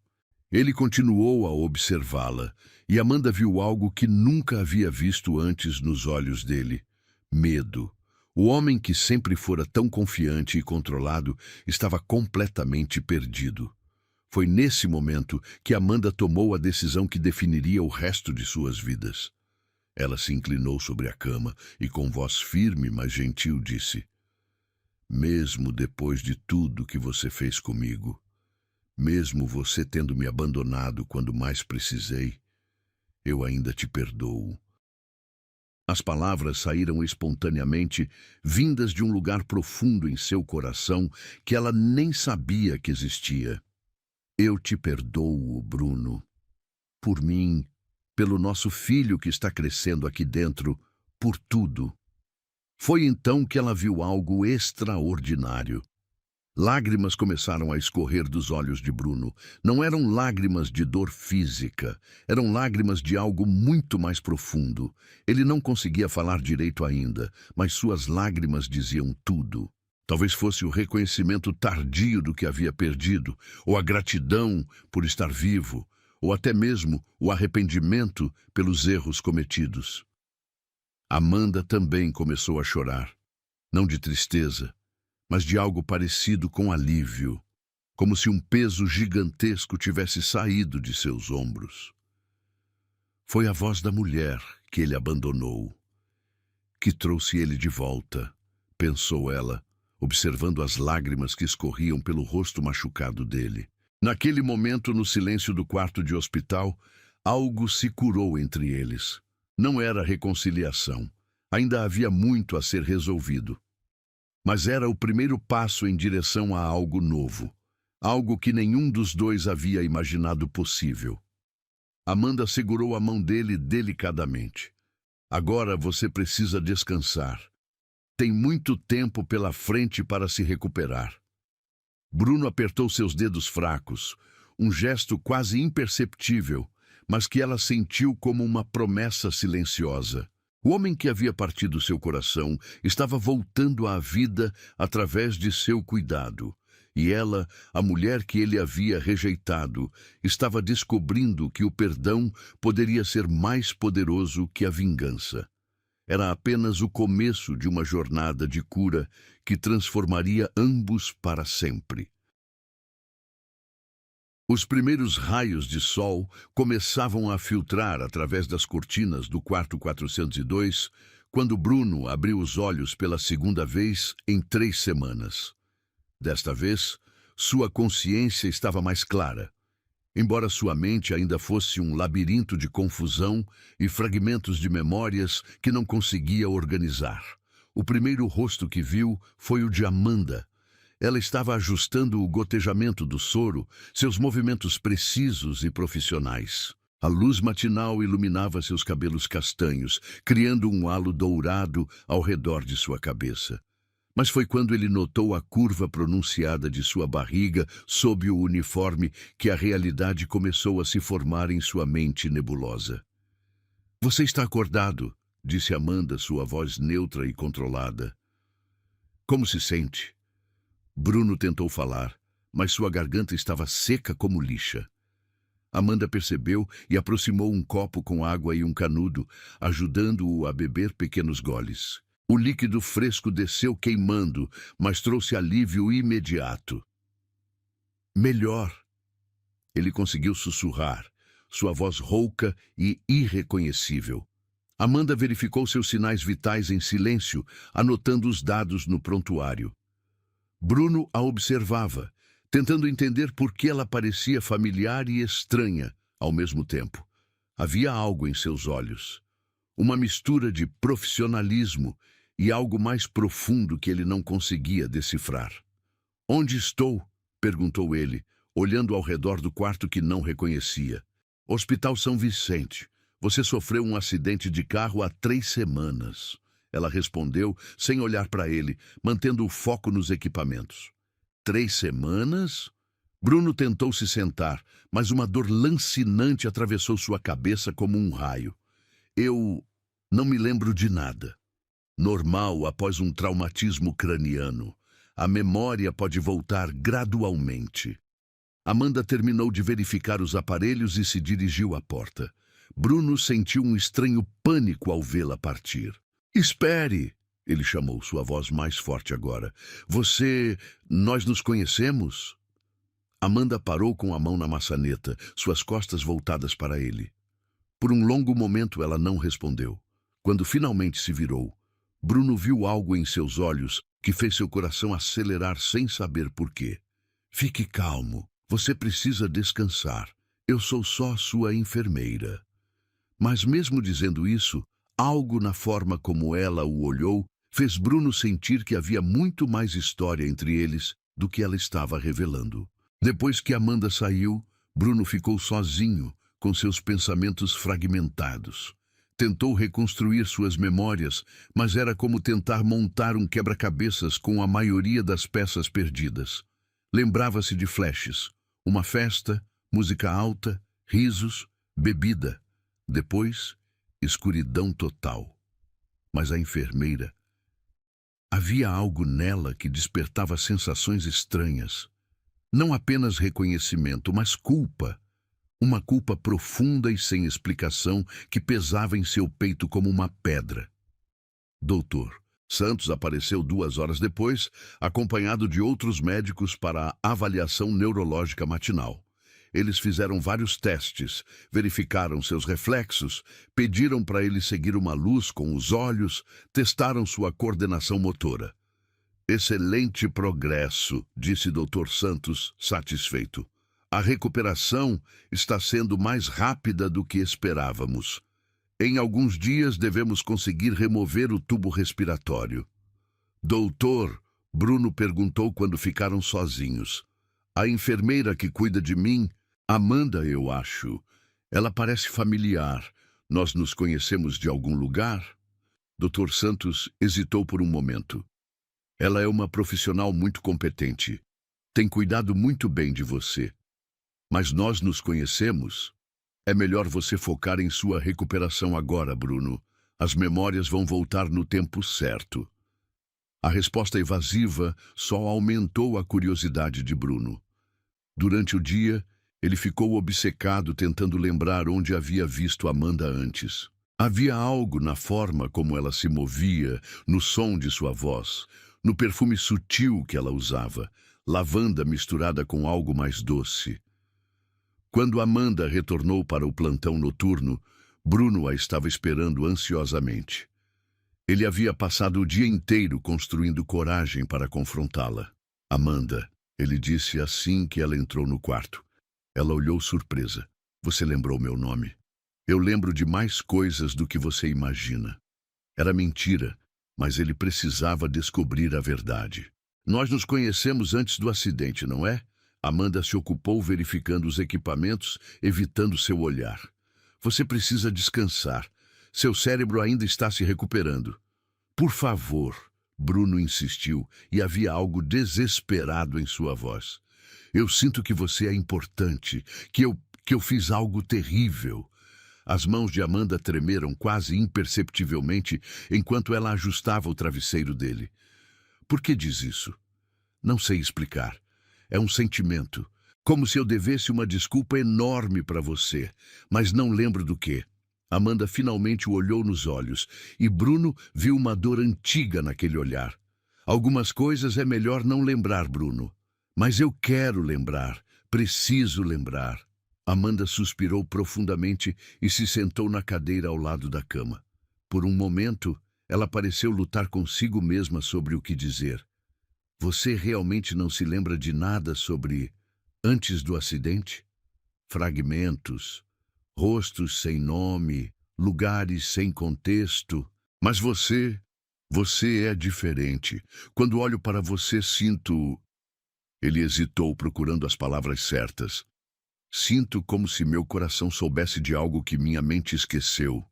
Ele continuou a observá-la, e Amanda viu algo que nunca havia visto antes nos olhos dele. Medo. O homem que sempre fora tão confiante e controlado estava completamente perdido. Foi nesse momento que Amanda tomou a decisão que definiria o resto de suas vidas. Ela se inclinou sobre a cama e, com voz firme, mas gentil, disse: Mesmo depois de tudo que você fez comigo, mesmo você tendo me abandonado quando mais precisei, eu ainda te perdoo. As palavras saíram espontaneamente, vindas de um lugar profundo em seu coração que ela nem sabia que existia. Eu te perdoo, Bruno. Por mim, pelo nosso filho que está crescendo aqui dentro, por tudo. Foi então que ela viu algo extraordinário. Lágrimas começaram a escorrer dos olhos de Bruno. Não eram lágrimas de dor física, eram lágrimas de algo muito mais profundo. Ele não conseguia falar direito ainda, mas suas lágrimas diziam tudo. Talvez fosse o reconhecimento tardio do que havia perdido, ou a gratidão por estar vivo, ou até mesmo o arrependimento pelos erros cometidos. Amanda também começou a chorar, não de tristeza, mas de algo parecido com alívio, como se um peso gigantesco tivesse saído de seus ombros. Foi a voz da mulher que ele abandonou, que trouxe ele de volta, pensou ela, observando as lágrimas que escorriam pelo rosto machucado dele. Naquele momento, no silêncio do quarto de hospital, algo se curou entre eles. Não era reconciliação. Ainda havia muito a ser resolvido. Mas era o primeiro passo em direção a algo novo. Algo que nenhum dos dois havia imaginado possível. Amanda segurou a mão dele delicadamente. Agora você precisa descansar. Tem muito tempo pela frente para se recuperar. Bruno apertou seus dedos fracos, um gesto quase imperceptível, mas que ela sentiu como uma promessa silenciosa. O homem que havia partido seu coração estava voltando à vida através de seu cuidado. E ela, a mulher que ele havia rejeitado, estava descobrindo que o perdão poderia ser mais poderoso que a vingança. Era apenas o começo de uma jornada de cura que transformaria ambos para sempre. Os primeiros raios de sol começavam a filtrar através das cortinas do quarto 402, quando Bruno abriu os olhos pela segunda vez em 3 semanas. Desta vez, sua consciência estava mais clara. Embora sua mente ainda fosse um labirinto de confusão e fragmentos de memórias que não conseguia organizar. O primeiro rosto que viu foi o de Amanda. Ela estava ajustando o gotejamento do soro, seus movimentos precisos e profissionais. A luz matinal iluminava seus cabelos castanhos, criando um halo dourado ao redor de sua cabeça. Mas foi quando ele notou a curva pronunciada de sua barriga sob o uniforme que a realidade começou a se formar em sua mente nebulosa. "Você está acordado", disse Amanda, sua voz neutra e controlada. "Como se sente?" Bruno tentou falar, mas sua garganta estava seca como lixa. Amanda percebeu e aproximou um copo com água e um canudo, ajudando-o a beber pequenos goles. O líquido fresco desceu queimando, mas trouxe alívio imediato. "Melhor", ele conseguiu sussurrar, sua voz rouca e irreconhecível. Amanda verificou seus sinais vitais em silêncio, anotando os dados no prontuário. Bruno a observava, tentando entender por que ela parecia familiar e estranha ao mesmo tempo. Havia algo em seus olhos, uma mistura de profissionalismo e algo mais profundo que ele não conseguia decifrar. "Onde estou?", perguntou ele, olhando ao redor do quarto que não reconhecia. "Hospital São Vicente. Você sofreu um acidente de carro há 3 semanas. Ela respondeu, sem olhar para ele, mantendo o foco nos equipamentos. 3 semanas? Bruno tentou se sentar, mas uma dor lancinante atravessou sua cabeça como um raio. "Eu não me lembro de nada. Normal após um traumatismo craniano. A memória pode voltar gradualmente." Amanda terminou de verificar os aparelhos e se dirigiu à porta. Bruno sentiu um estranho pânico ao vê-la partir. "Espere!" Ele chamou, sua voz mais forte agora. Nós nos conhecemos?" Amanda parou com a mão na maçaneta, suas costas voltadas para ele. Por um longo momento ela não respondeu. Quando finalmente se virou, Bruno viu algo em seus olhos que fez seu coração acelerar sem saber por quê. "Fique calmo. Você precisa descansar. Eu sou só sua enfermeira." Mas mesmo dizendo isso, algo na forma como ela o olhou fez Bruno sentir que havia muito mais história entre eles do que ela estava revelando. Depois que Amanda saiu, Bruno ficou sozinho, com seus pensamentos fragmentados. Tentou reconstruir suas memórias, mas era como tentar montar um quebra-cabeças com a maioria das peças perdidas. Lembrava-se de flashes, uma festa, música alta, risos, bebida. Depois, escuridão total. Mas a enfermeira... Havia algo nela que despertava sensações estranhas. Não apenas reconhecimento, mas culpa. Uma culpa profunda e sem explicação que pesava em seu peito como uma pedra. Doutor Santos apareceu 2 horas depois, acompanhado de outros médicos para a avaliação neurológica matinal. Eles fizeram vários testes, verificaram seus reflexos, pediram para ele seguir uma luz com os olhos, testaram sua coordenação motora. Excelente progresso, disse Dr. Santos, satisfeito. A recuperação está sendo mais rápida do que esperávamos. Em alguns dias devemos conseguir remover o tubo respiratório. Doutor, Bruno perguntou quando ficaram sozinhos. A enfermeira que cuida de mim, Amanda, eu acho. Ela parece familiar. Nós nos conhecemos de algum lugar? Dr. Santos hesitou por um momento. Ela é uma profissional muito competente. Tem cuidado muito bem de você. Mas nós nos conhecemos? É melhor você focar em sua recuperação agora, Bruno. As memórias vão voltar no tempo certo. A resposta evasiva só aumentou a curiosidade de Bruno. Durante o dia, ele ficou obcecado tentando lembrar onde havia visto Amanda antes. Havia algo na forma como ela se movia, no som de sua voz, no perfume sutil que ela usava, lavanda misturada com algo mais doce. Quando Amanda retornou para o plantão noturno, Bruno a estava esperando ansiosamente. Ele havia passado o dia inteiro construindo coragem para confrontá-la. Amanda, ele disse assim que ela entrou no quarto. Ela olhou surpresa. Você lembrou meu nome? Eu lembro de mais coisas do que você imagina. Era mentira, mas ele precisava descobrir a verdade. Nós nos conhecemos antes do acidente, não é? Amanda se ocupou verificando os equipamentos, evitando seu olhar. Você precisa descansar. Seu cérebro ainda está se recuperando. Por favor, Bruno insistiu, e havia algo desesperado em sua voz. Eu sinto que você é importante, que eu fiz algo terrível. As mãos de Amanda tremeram quase imperceptivelmente enquanto ela ajustava o travesseiro dele. Por que diz isso? Não sei explicar. É um sentimento, como se eu devesse uma desculpa enorme para você, mas não lembro do que. Amanda finalmente o olhou nos olhos, e Bruno viu uma dor antiga naquele olhar. Algumas coisas é melhor não lembrar, Bruno. Mas eu quero lembrar, preciso lembrar. Amanda suspirou profundamente e se sentou na cadeira ao lado da cama. Por um momento, ela pareceu lutar consigo mesma sobre o que dizer. Você realmente não se lembra de nada sobre antes do acidente? Fragmentos, rostos sem nome, lugares sem contexto. Mas você é diferente. Quando olho para você, sinto... Ele hesitou, procurando as palavras certas. Sinto como se meu coração soubesse de algo que minha mente esqueceu.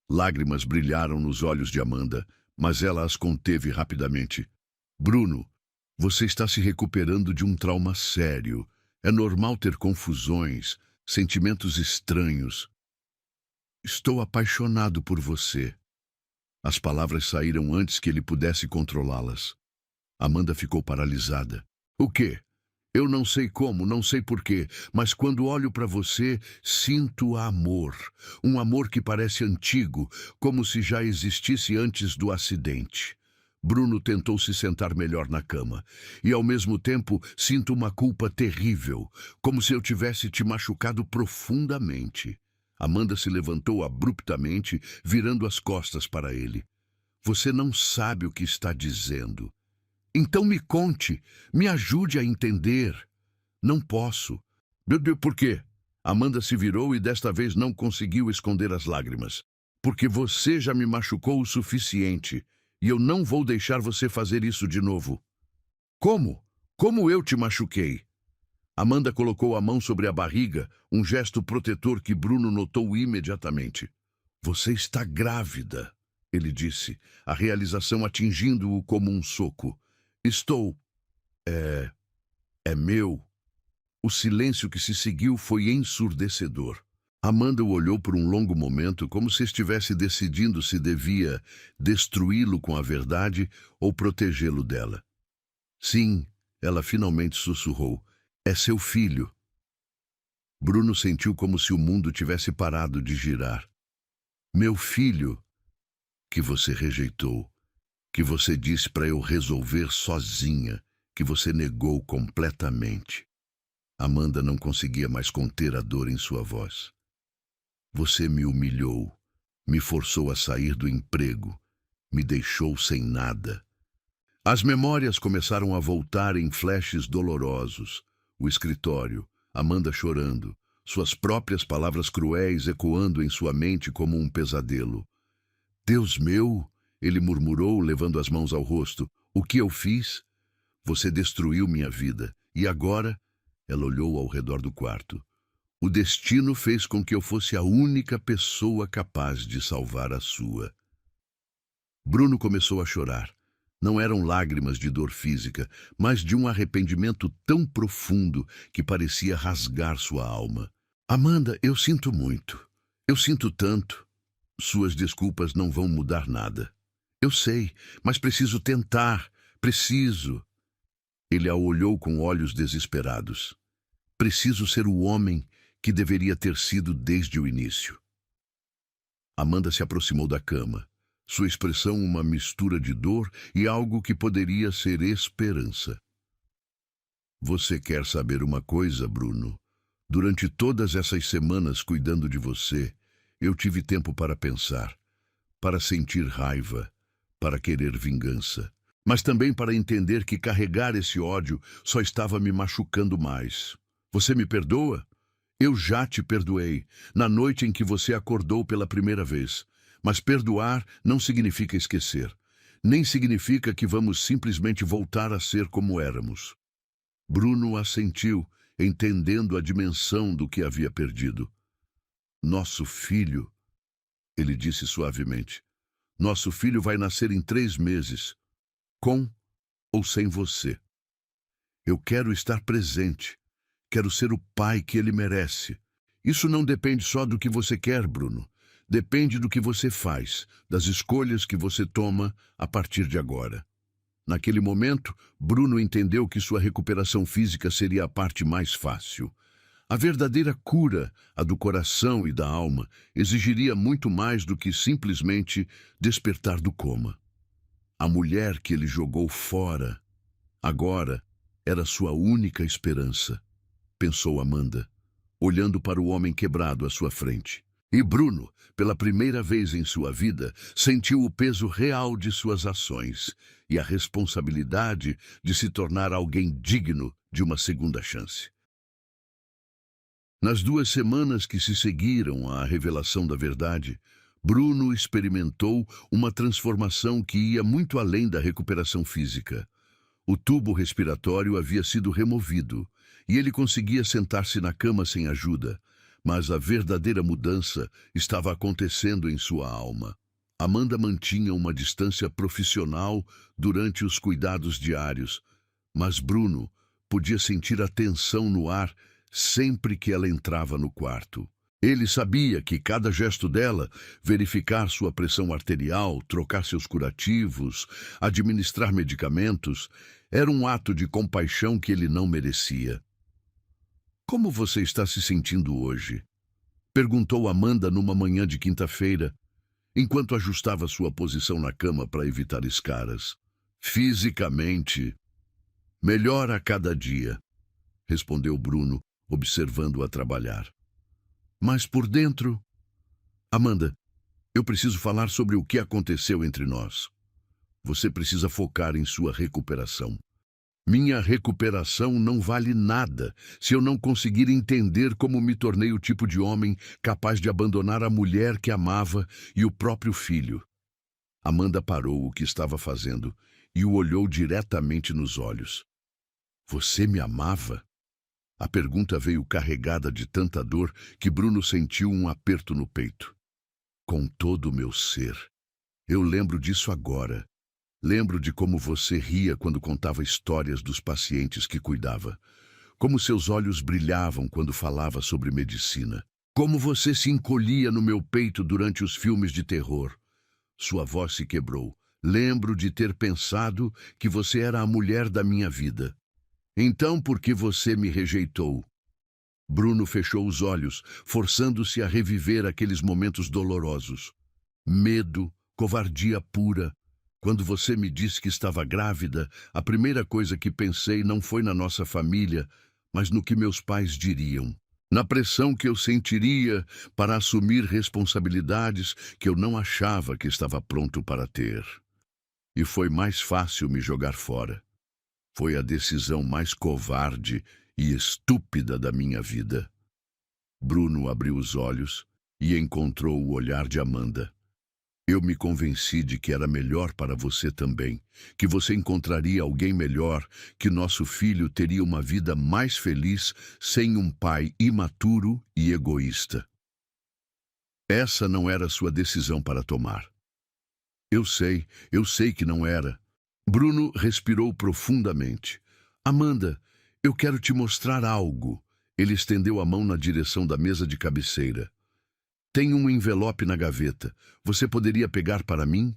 Lágrimas brilharam nos olhos de Amanda, mas ela as conteve rapidamente. Bruno, você está se recuperando de um trauma sério. É normal ter confusões, sentimentos estranhos. Estou apaixonado por você. As palavras saíram antes que ele pudesse controlá-las. Amanda ficou paralisada. O quê? Eu não sei como, não sei porquê, mas quando olho para você, sinto amor. Um amor que parece antigo, como se já existisse antes do acidente. Bruno tentou se sentar melhor na cama. E, ao mesmo tempo, sinto uma culpa terrível, como se eu tivesse te machucado profundamente. Amanda se levantou abruptamente, virando as costas para ele. Você não sabe o que está dizendo. Então me conte, me ajude a entender. Não posso. Meu Deus, por quê? Amanda se virou e desta vez não conseguiu esconder as lágrimas. Porque você já me machucou o suficiente. E eu não vou deixar você fazer isso de novo. Como? Como eu te machuquei? Amanda colocou a mão sobre a barriga, um gesto protetor que Bruno notou imediatamente. Você está grávida, ele disse, a realização atingindo-o como um soco. Estou. É meu. O silêncio que se seguiu foi ensurdecedor. Amanda o olhou por um longo momento, como se estivesse decidindo se devia destruí-lo com a verdade ou protegê-lo dela. Sim, ela finalmente sussurrou. É seu filho. Bruno sentiu como se o mundo tivesse parado de girar. Meu filho? que você rejeitou, que você disse para eu resolver sozinha, que você negou completamente. Amanda não conseguia mais conter a dor em sua voz. Você me humilhou, me forçou a sair do emprego, me deixou sem nada. As memórias começaram a voltar em flashes dolorosos. O escritório, Amanda chorando, suas próprias palavras cruéis ecoando em sua mente como um pesadelo. Deus meu, ele murmurou, levando as mãos ao rosto, o que eu fiz? Você destruiu minha vida. E agora? Ela olhou ao redor do quarto. O destino fez com que eu fosse a única pessoa capaz de salvar a sua. Bruno começou a chorar. Não eram lágrimas de dor física, mas de um arrependimento tão profundo que parecia rasgar sua alma. Amanda, eu sinto muito. Eu sinto tanto. Suas desculpas não vão mudar nada. Eu sei, mas preciso tentar. Preciso. Ele a olhou com olhos desesperados. Preciso ser o homem que deveria ter sido desde o início. Amanda se aproximou da cama. Sua expressão uma mistura de dor e algo que poderia ser esperança. Você quer saber uma coisa, Bruno? Durante todas essas semanas cuidando de você, eu tive tempo para pensar, para sentir raiva, para querer vingança, mas também para entender que carregar esse ódio só estava me machucando mais. Você me perdoa? Eu já te perdoei, na noite em que você acordou pela primeira vez. Mas perdoar não significa esquecer. Nem significa que vamos simplesmente voltar a ser como éramos. Bruno assentiu, entendendo a dimensão do que havia perdido. Nosso filho, ele disse suavemente, nosso filho vai nascer em 3 meses, com ou sem você. Eu quero estar presente. Quero ser o pai que ele merece. Isso não depende só do que você quer, Bruno. Depende do que você faz, das escolhas que você toma a partir de agora. Naquele momento, Bruno entendeu que sua recuperação física seria a parte mais fácil. A verdadeira cura, a do coração e da alma, exigiria muito mais do que simplesmente despertar do coma. A mulher que ele jogou fora, agora, era sua única esperança, pensou Amanda, olhando para o homem quebrado à sua frente. E Bruno, pela primeira vez em sua vida, sentiu o peso real de suas ações e a responsabilidade de se tornar alguém digno de uma segunda chance. Nas 2 semanas que se seguiram à revelação da verdade, Bruno experimentou uma transformação que ia muito além da recuperação física. O tubo respiratório havia sido removido e ele conseguia sentar-se na cama sem ajuda. Mas a verdadeira mudança estava acontecendo em sua alma. Amanda mantinha uma distância profissional durante os cuidados diários, mas Bruno podia sentir a tensão no ar sempre que ela entrava no quarto. Ele sabia que cada gesto dela, verificar sua pressão arterial, trocar seus curativos, administrar medicamentos, era um ato de compaixão que ele não merecia. Como você está se sentindo hoje? Perguntou Amanda numa manhã de quinta-feira, enquanto ajustava sua posição na cama para evitar escaras. Fisicamente, melhor a cada dia, respondeu Bruno, observando-a trabalhar. Mas por dentro... Amanda, eu preciso falar sobre o que aconteceu entre nós. Você precisa focar em sua recuperação. Minha recuperação não vale nada se eu não conseguir entender como me tornei o tipo de homem capaz de abandonar a mulher que amava e o próprio filho. Amanda parou o que estava fazendo e o olhou diretamente nos olhos. Você me amava? A pergunta veio carregada de tanta dor que Bruno sentiu um aperto no peito. Com todo o meu ser. Eu lembro disso agora. Lembro de como você ria quando contava histórias dos pacientes que cuidava. Como seus olhos brilhavam quando falava sobre medicina. Como você se encolhia no meu peito durante os filmes de terror. Sua voz se quebrou. Lembro de ter pensado que você era a mulher da minha vida. Então por que você me rejeitou? Bruno fechou os olhos, forçando-se a reviver aqueles momentos dolorosos. Medo, Covardia pura. Quando você me disse que estava grávida, a primeira coisa que pensei não foi na nossa família, mas no que meus pais diriam. Na pressão que eu sentiria para assumir responsabilidades que eu não achava que estava pronto para ter. E foi mais fácil me jogar fora. Foi a decisão mais covarde e estúpida da minha vida. Bruno abriu os olhos e encontrou o olhar de Amanda. Eu me convenci de que era melhor para você também, que você encontraria alguém melhor, que nosso filho teria uma vida mais feliz sem um pai imaturo e egoísta. Essa não era sua decisão para tomar. Eu sei que não era. Bruno respirou profundamente. Amanda, eu quero te mostrar algo. Ele estendeu a mão na direção da mesa de cabeceira. Tem um envelope na gaveta. Você poderia pegar para mim?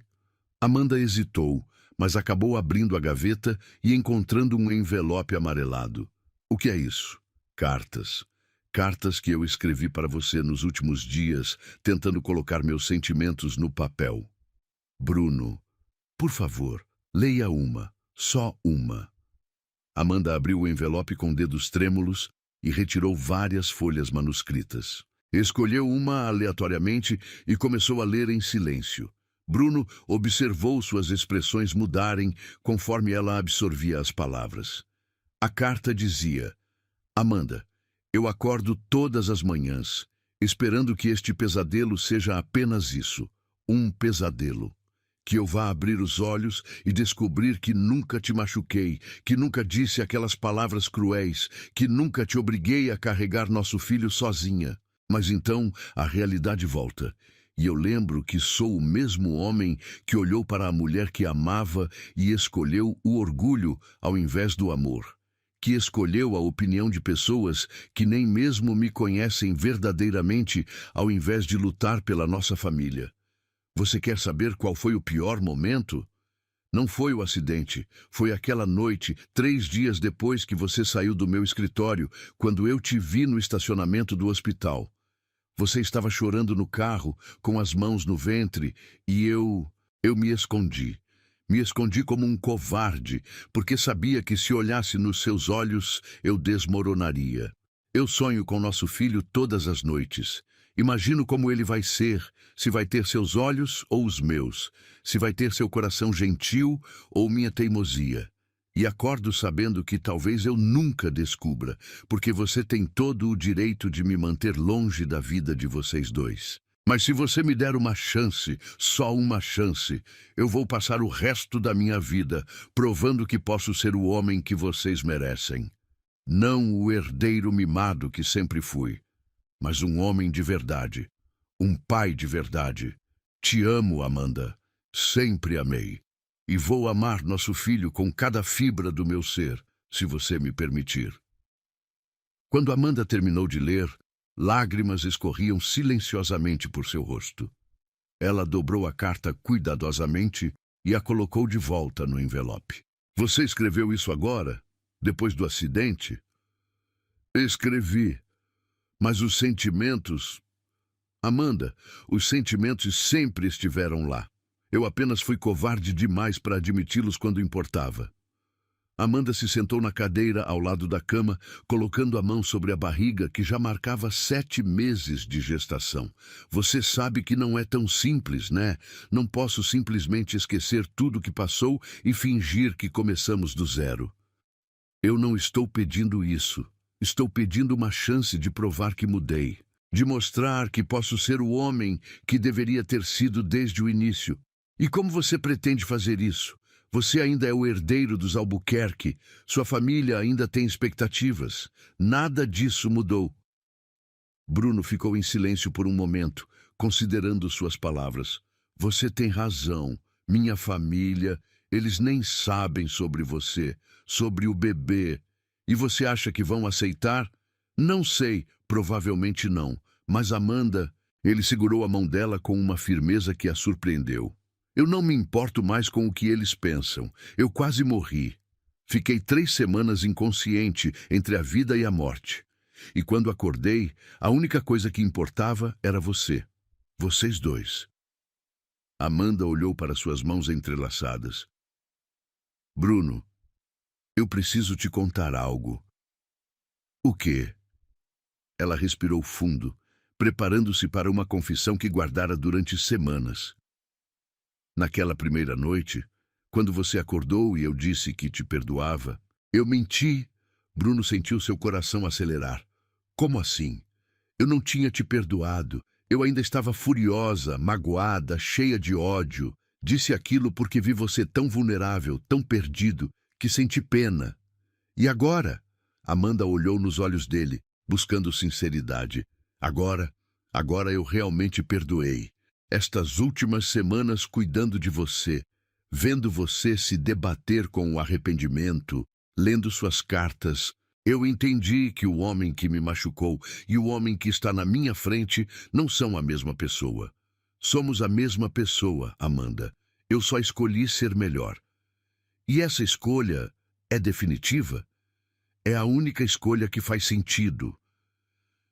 Amanda hesitou, mas acabou abrindo a gaveta e encontrando um envelope amarelado. O que é isso? Cartas. Cartas que eu escrevi para você nos últimos dias, tentando colocar meus sentimentos no papel. Bruno, por favor, leia uma, só uma. Amanda abriu o envelope com dedos trêmulos e retirou várias folhas manuscritas. Escolheu uma aleatoriamente e começou a ler em silêncio. Bruno observou suas expressões mudarem conforme ela absorvia as palavras. A carta dizia: Amanda, eu acordo todas as manhãs, esperando que este pesadelo seja apenas isso, um pesadelo. Que eu vá abrir os olhos e descobrir que nunca te machuquei, que nunca disse aquelas palavras cruéis, que nunca te obriguei a carregar nosso filho sozinha. Mas então a realidade volta, e eu lembro que sou o mesmo homem que olhou para a mulher que amava e escolheu o orgulho ao invés do amor, que escolheu a opinião de pessoas que nem mesmo me conhecem verdadeiramente ao invés de lutar pela nossa família. Você quer saber qual foi o pior momento? Não foi o acidente, foi aquela noite, 3 dias depois que você saiu do meu escritório, quando eu te vi no estacionamento do hospital. Você estava chorando no carro, com as mãos no ventre, e eu me escondi. Me escondi como um covarde, porque sabia que se olhasse nos seus olhos, eu desmoronaria. Eu sonho com nosso filho todas as noites. Imagino como ele vai ser, se vai ter seus olhos ou os meus, se vai ter seu coração gentil ou minha teimosia. E acordo sabendo que talvez eu nunca descubra, porque você tem todo o direito de me manter longe da vida de vocês dois. Mas se você me der uma chance, só uma chance, eu vou passar o resto da minha vida provando que posso ser o homem que vocês merecem. Não o herdeiro mimado que sempre fui, mas um homem de verdade, um pai de verdade. Te amo, Amanda. Sempre amei. E vou amar nosso filho com cada fibra do meu ser, se você me permitir. Quando Amanda terminou de ler, lágrimas escorriam silenciosamente por seu rosto. Ela dobrou a carta cuidadosamente e a colocou de volta no envelope. Você escreveu isso agora? Depois do acidente? Escrevi. Mas os sentimentos... Amanda, os sentimentos sempre estiveram lá. Eu apenas fui covarde demais para admiti-los quando importava. Amanda se sentou na cadeira ao lado da cama, colocando a mão sobre a barriga que já marcava 7 meses de gestação. Você sabe que não é tão simples, né? Não posso simplesmente esquecer tudo que passou e fingir que começamos do zero. Eu não estou pedindo isso. Estou pedindo uma chance de provar que mudei. De mostrar que posso ser o homem que deveria ter sido desde o início. E como você pretende fazer isso? Você ainda é o herdeiro dos Albuquerque. Sua família ainda tem expectativas. Nada disso mudou. Bruno ficou em silêncio por um momento, considerando suas palavras. Você tem razão. Minha família, eles nem sabem sobre você, sobre o bebê. E você acha que vão aceitar? Não sei, provavelmente não. Mas Amanda, ele segurou a mão dela com uma firmeza que a surpreendeu. Eu não me importo mais com o que eles pensam. Eu quase morri. Fiquei 3 semanas inconsciente entre a vida e a morte. E quando acordei, a única coisa que importava era você. Vocês dois. Amanda olhou para suas mãos entrelaçadas. Bruno, eu preciso te contar algo. O quê? Ela respirou fundo, preparando-se para uma confissão que guardara durante semanas. Naquela primeira noite, quando você acordou e eu disse que te perdoava, eu menti. Bruno sentiu seu coração acelerar. Como assim? Eu não tinha te perdoado. Eu ainda estava furiosa, magoada, cheia de ódio. Disse aquilo porque vi você tão vulnerável, tão perdido, que senti pena. E agora? Amanda olhou nos olhos dele, buscando sinceridade. Agora eu realmente perdoei. Estas últimas semanas cuidando de você, vendo você se debater com o arrependimento, lendo suas cartas, eu entendi que o homem que me machucou e o homem que está na minha frente não são a mesma pessoa. Somos a mesma pessoa, Amanda. Eu só escolhi ser melhor. E essa escolha é definitiva? É a única escolha que faz sentido.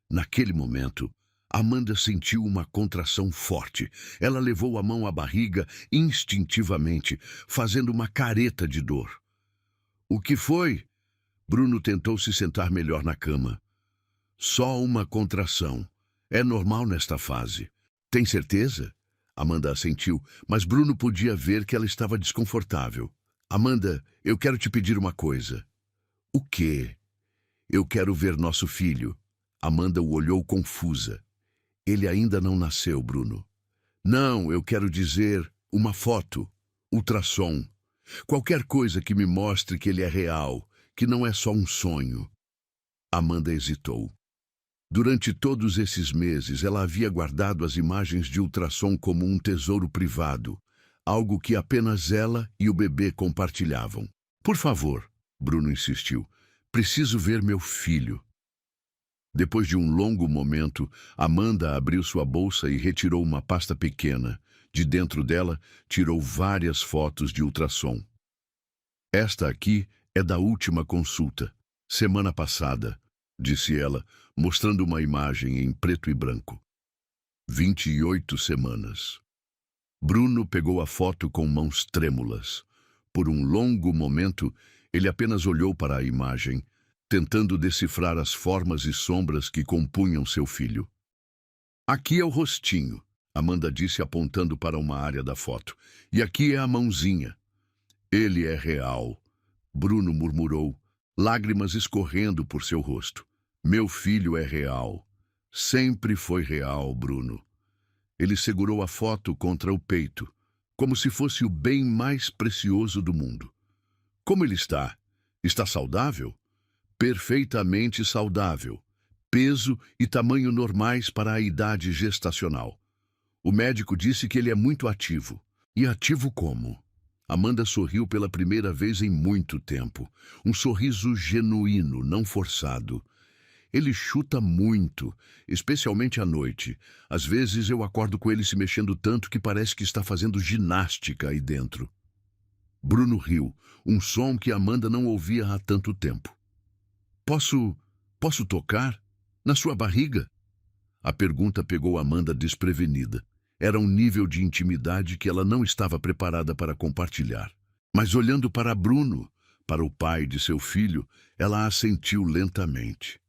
Naquele momento, Amanda sentiu uma contração forte. Ela levou a mão à barriga instintivamente, fazendo uma careta de dor. O que foi? Bruno tentou se sentar melhor na cama. Só uma contração. É normal nesta fase. Tem certeza? Amanda assentiu, mas Bruno podia ver que ela estava desconfortável. Amanda, eu quero te pedir uma coisa. O quê? Eu quero ver nosso filho. Amanda o olhou confusa. Ele ainda não nasceu, Bruno. Não, eu quero dizer uma foto, ultrassom. Qualquer coisa que me mostre que ele é real, que não é só um sonho. Amanda hesitou. Durante todos esses meses, ela havia guardado as imagens de ultrassom como um tesouro privado, algo que apenas ela e o bebê compartilhavam. Por favor, Bruno insistiu, preciso ver meu filho. Depois de um longo momento, Amanda abriu sua bolsa e retirou uma pasta pequena. De dentro dela, tirou várias fotos de ultrassom. Esta aqui é da última consulta, semana passada, disse ela, mostrando uma imagem em preto e branco. 28 semanas. Bruno pegou a foto com mãos trêmulas. Por um longo momento, ele apenas olhou para a imagem, tentando decifrar as formas e sombras que compunham seu filho. Aqui é o rostinho, Amanda disse apontando para uma área da foto. E aqui é a mãozinha. Ele é real, Bruno murmurou, lágrimas escorrendo por seu rosto. Meu filho é real. Sempre foi real, Bruno. Ele segurou a foto contra o peito, como se fosse o bem mais precioso do mundo. Como ele está? Está saudável? Perfeitamente saudável. Peso e tamanho normais para a idade gestacional. O médico disse que ele é muito ativo. E ativo como? Amanda sorriu pela primeira vez em muito tempo. Um sorriso genuíno, não forçado. Ele chuta muito, especialmente à noite. Às vezes eu acordo com ele se mexendo tanto que parece que está fazendo ginástica aí dentro. Bruno riu, um som que Amanda não ouvia há tanto tempo. Posso tocar? Na sua barriga? A pergunta pegou Amanda desprevenida. Era um nível de intimidade que ela não estava preparada para compartilhar. Mas olhando para Bruno, para o pai de seu filho, ela assentiu lentamente.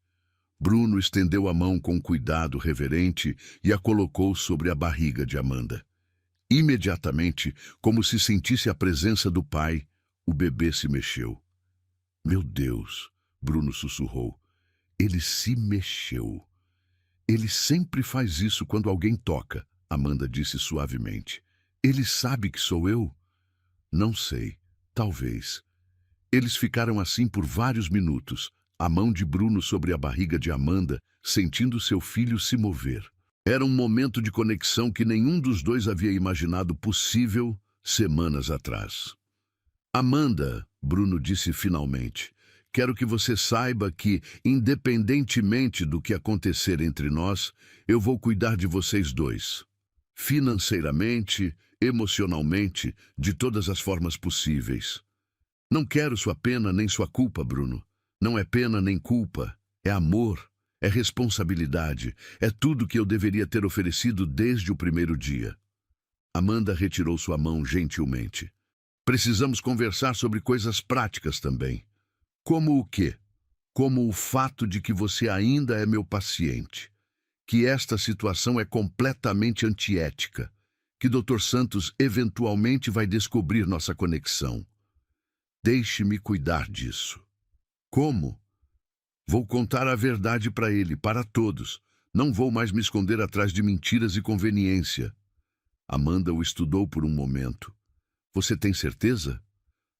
Bruno estendeu a mão com cuidado reverente e a colocou sobre a barriga de Amanda. Imediatamente, como se sentisse a presença do pai, o bebê se mexeu. Meu Deus! Bruno sussurrou. Ele se mexeu. Ele sempre faz isso quando alguém toca, Amanda disse suavemente. Ele sabe que sou eu? Não sei. Talvez. Eles ficaram assim por vários minutos, a mão de Bruno sobre a barriga de Amanda, sentindo seu filho se mover. Era um momento de conexão que nenhum dos dois havia imaginado possível semanas atrás. Amanda, Bruno disse finalmente, quero que você saiba que, independentemente do que acontecer entre nós, eu vou cuidar de vocês dois. Financeiramente, emocionalmente, de todas as formas possíveis. Não quero sua pena nem sua culpa, Bruno. Não é pena nem culpa. É amor, é responsabilidade. É tudo que eu deveria ter oferecido desde o primeiro dia. Amanda retirou sua mão gentilmente. Precisamos conversar sobre coisas práticas também. Como o quê? Como o fato de que você ainda é meu paciente. Que esta situação é completamente antiética. Que Dr. Santos eventualmente vai descobrir nossa conexão. Deixe-me cuidar disso. Como? Vou contar a verdade para ele, para todos. Não vou mais me esconder atrás de mentiras e conveniência. Amanda o estudou por um momento. Você tem certeza?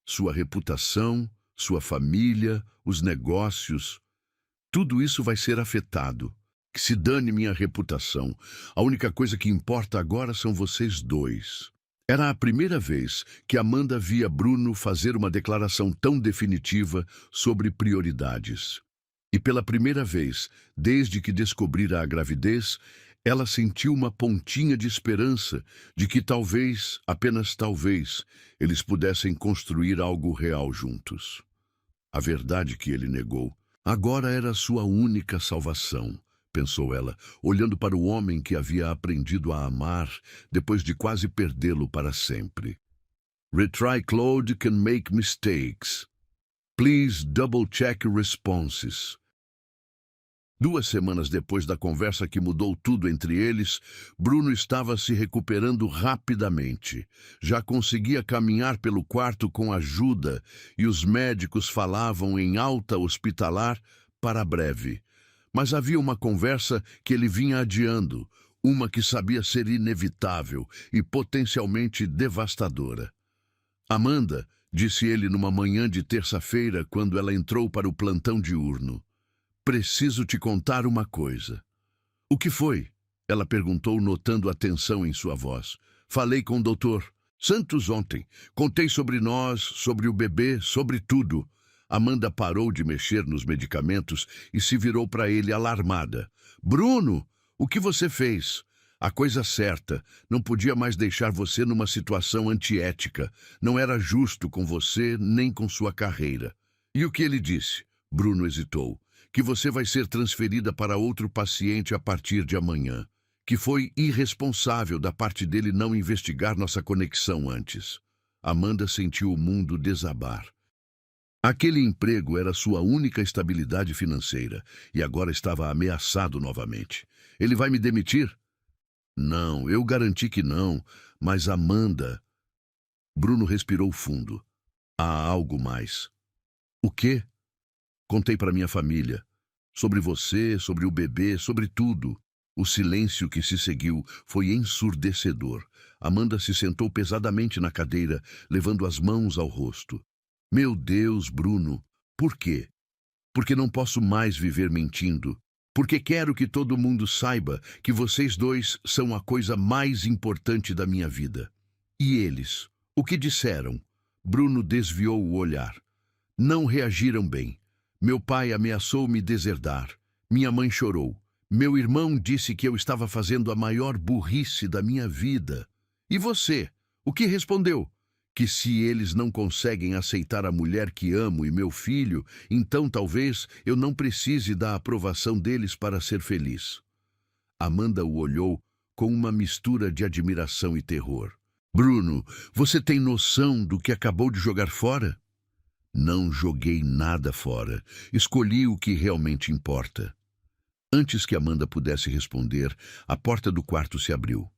Sua reputação, sua família, os negócios, tudo isso vai ser afetado. Que se dane minha reputação. A única coisa que importa agora são vocês dois. Era a primeira vez que Amanda via Bruno fazer uma declaração tão definitiva sobre prioridades. E pela primeira vez, desde que descobrira a gravidez, ela sentiu uma pontinha de esperança de que talvez, apenas talvez, eles pudessem construir algo real juntos. A verdade que ele negou agora era sua única salvação, pensou ela, olhando para o homem que havia aprendido a amar depois de quase perdê-lo para sempre. Retry Claude can make mistakes. Please double-check responses. 2 semanas depois da conversa que mudou tudo entre eles, Bruno estava se recuperando rapidamente. Já conseguia caminhar pelo quarto com ajuda e os médicos falavam em alta hospitalar para breve. Mas havia uma conversa que ele vinha adiando, uma que sabia ser inevitável e potencialmente devastadora. Amanda, disse ele numa manhã de terça-feira quando ela entrou para o plantão diurno. Preciso te contar uma coisa. O que foi? Ela perguntou, notando a tensão em sua voz. Falei com o doutor Santos ontem. Contei sobre nós, sobre o bebê, sobre tudo. Amanda parou de mexer nos medicamentos e se virou para ele alarmada. Bruno, o que você fez? A coisa certa. Não podia mais deixar você numa situação antiética. Não era justo com você nem com sua carreira. E o que ele disse? Bruno hesitou. Que você vai ser transferida para outro paciente a partir de amanhã. Que foi irresponsável da parte dele não investigar nossa conexão antes. Amanda sentiu o mundo desabar. Aquele emprego era sua única estabilidade financeira e agora estava ameaçado novamente. Ele vai me demitir? Não, eu garanti que não, mas Amanda... Bruno respirou fundo. Há algo mais. O quê? Contei para minha família. Sobre você, sobre o bebê, sobre tudo. O silêncio que se seguiu foi ensurdecedor. Amanda se sentou pesadamente na cadeira, levando as mãos ao rosto. Meu Deus, Bruno, por quê? Porque não posso mais viver mentindo. Porque quero que todo mundo saiba que vocês dois são a coisa mais importante da minha vida. E eles? O que disseram? Bruno desviou o olhar. Não reagiram bem. Meu pai ameaçou me deserdar. Minha mãe chorou. Meu irmão disse que eu estava fazendo a maior burrice da minha vida. E você? O que respondeu? Que se eles não conseguem aceitar a mulher que amo e meu filho, então talvez eu não precise da aprovação deles para ser feliz. Amanda o olhou com uma mistura de admiração e terror. Bruno, você tem noção do que acabou de jogar fora? Não joguei nada fora. Escolhi o que realmente importa. Antes que Amanda pudesse responder, a porta do quarto se abriu.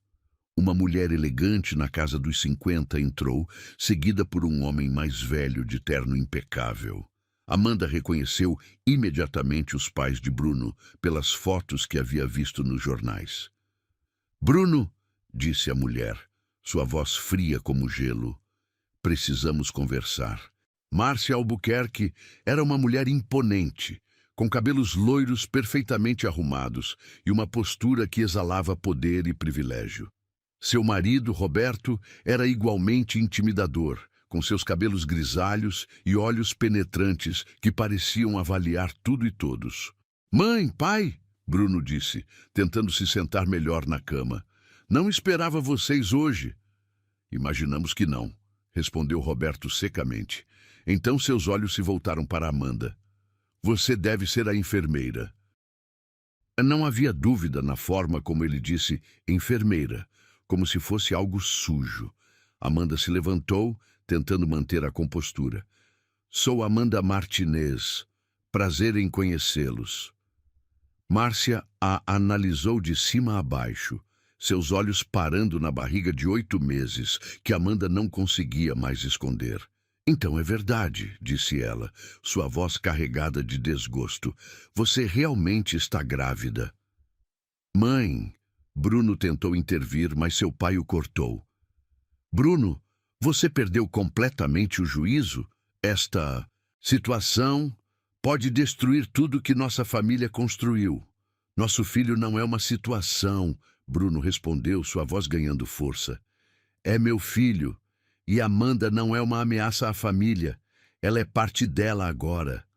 Uma mulher elegante na casa dos 50 entrou, seguida por um homem mais velho de terno impecável. Amanda reconheceu imediatamente os pais de Bruno pelas fotos que havia visto nos jornais. Bruno, disse a mulher, sua voz fria como gelo. Precisamos conversar. Márcia Albuquerque era uma mulher imponente, com cabelos loiros perfeitamente arrumados e uma postura que exalava poder e privilégio. Seu marido, Roberto, era igualmente intimidador, com seus cabelos grisalhos e olhos penetrantes que pareciam avaliar tudo e todos. Mãe, pai, Bruno disse, tentando se sentar melhor na cama. Não esperava vocês hoje. Imaginamos que não, respondeu Roberto secamente. Então seus olhos se voltaram para Amanda. Você deve ser a enfermeira. Não havia dúvida na forma como ele disse enfermeira, como se fosse algo sujo. Amanda se levantou, tentando manter a compostura. Sou Amanda Martinez. Prazer em conhecê-los. Márcia a analisou de cima a baixo, seus olhos parando na barriga de 8 meses, que Amanda não conseguia mais esconder. Então é verdade, disse ela, sua voz carregada de desgosto. Você realmente está grávida. Mãe, Bruno tentou intervir, mas seu pai o cortou. Bruno, você perdeu completamente o juízo? Esta situação pode destruir tudo que nossa família construiu. Nosso filho não é uma situação, Bruno respondeu, sua voz ganhando força. É meu filho, e Amanda não é uma ameaça à família. Ela é parte dela agora.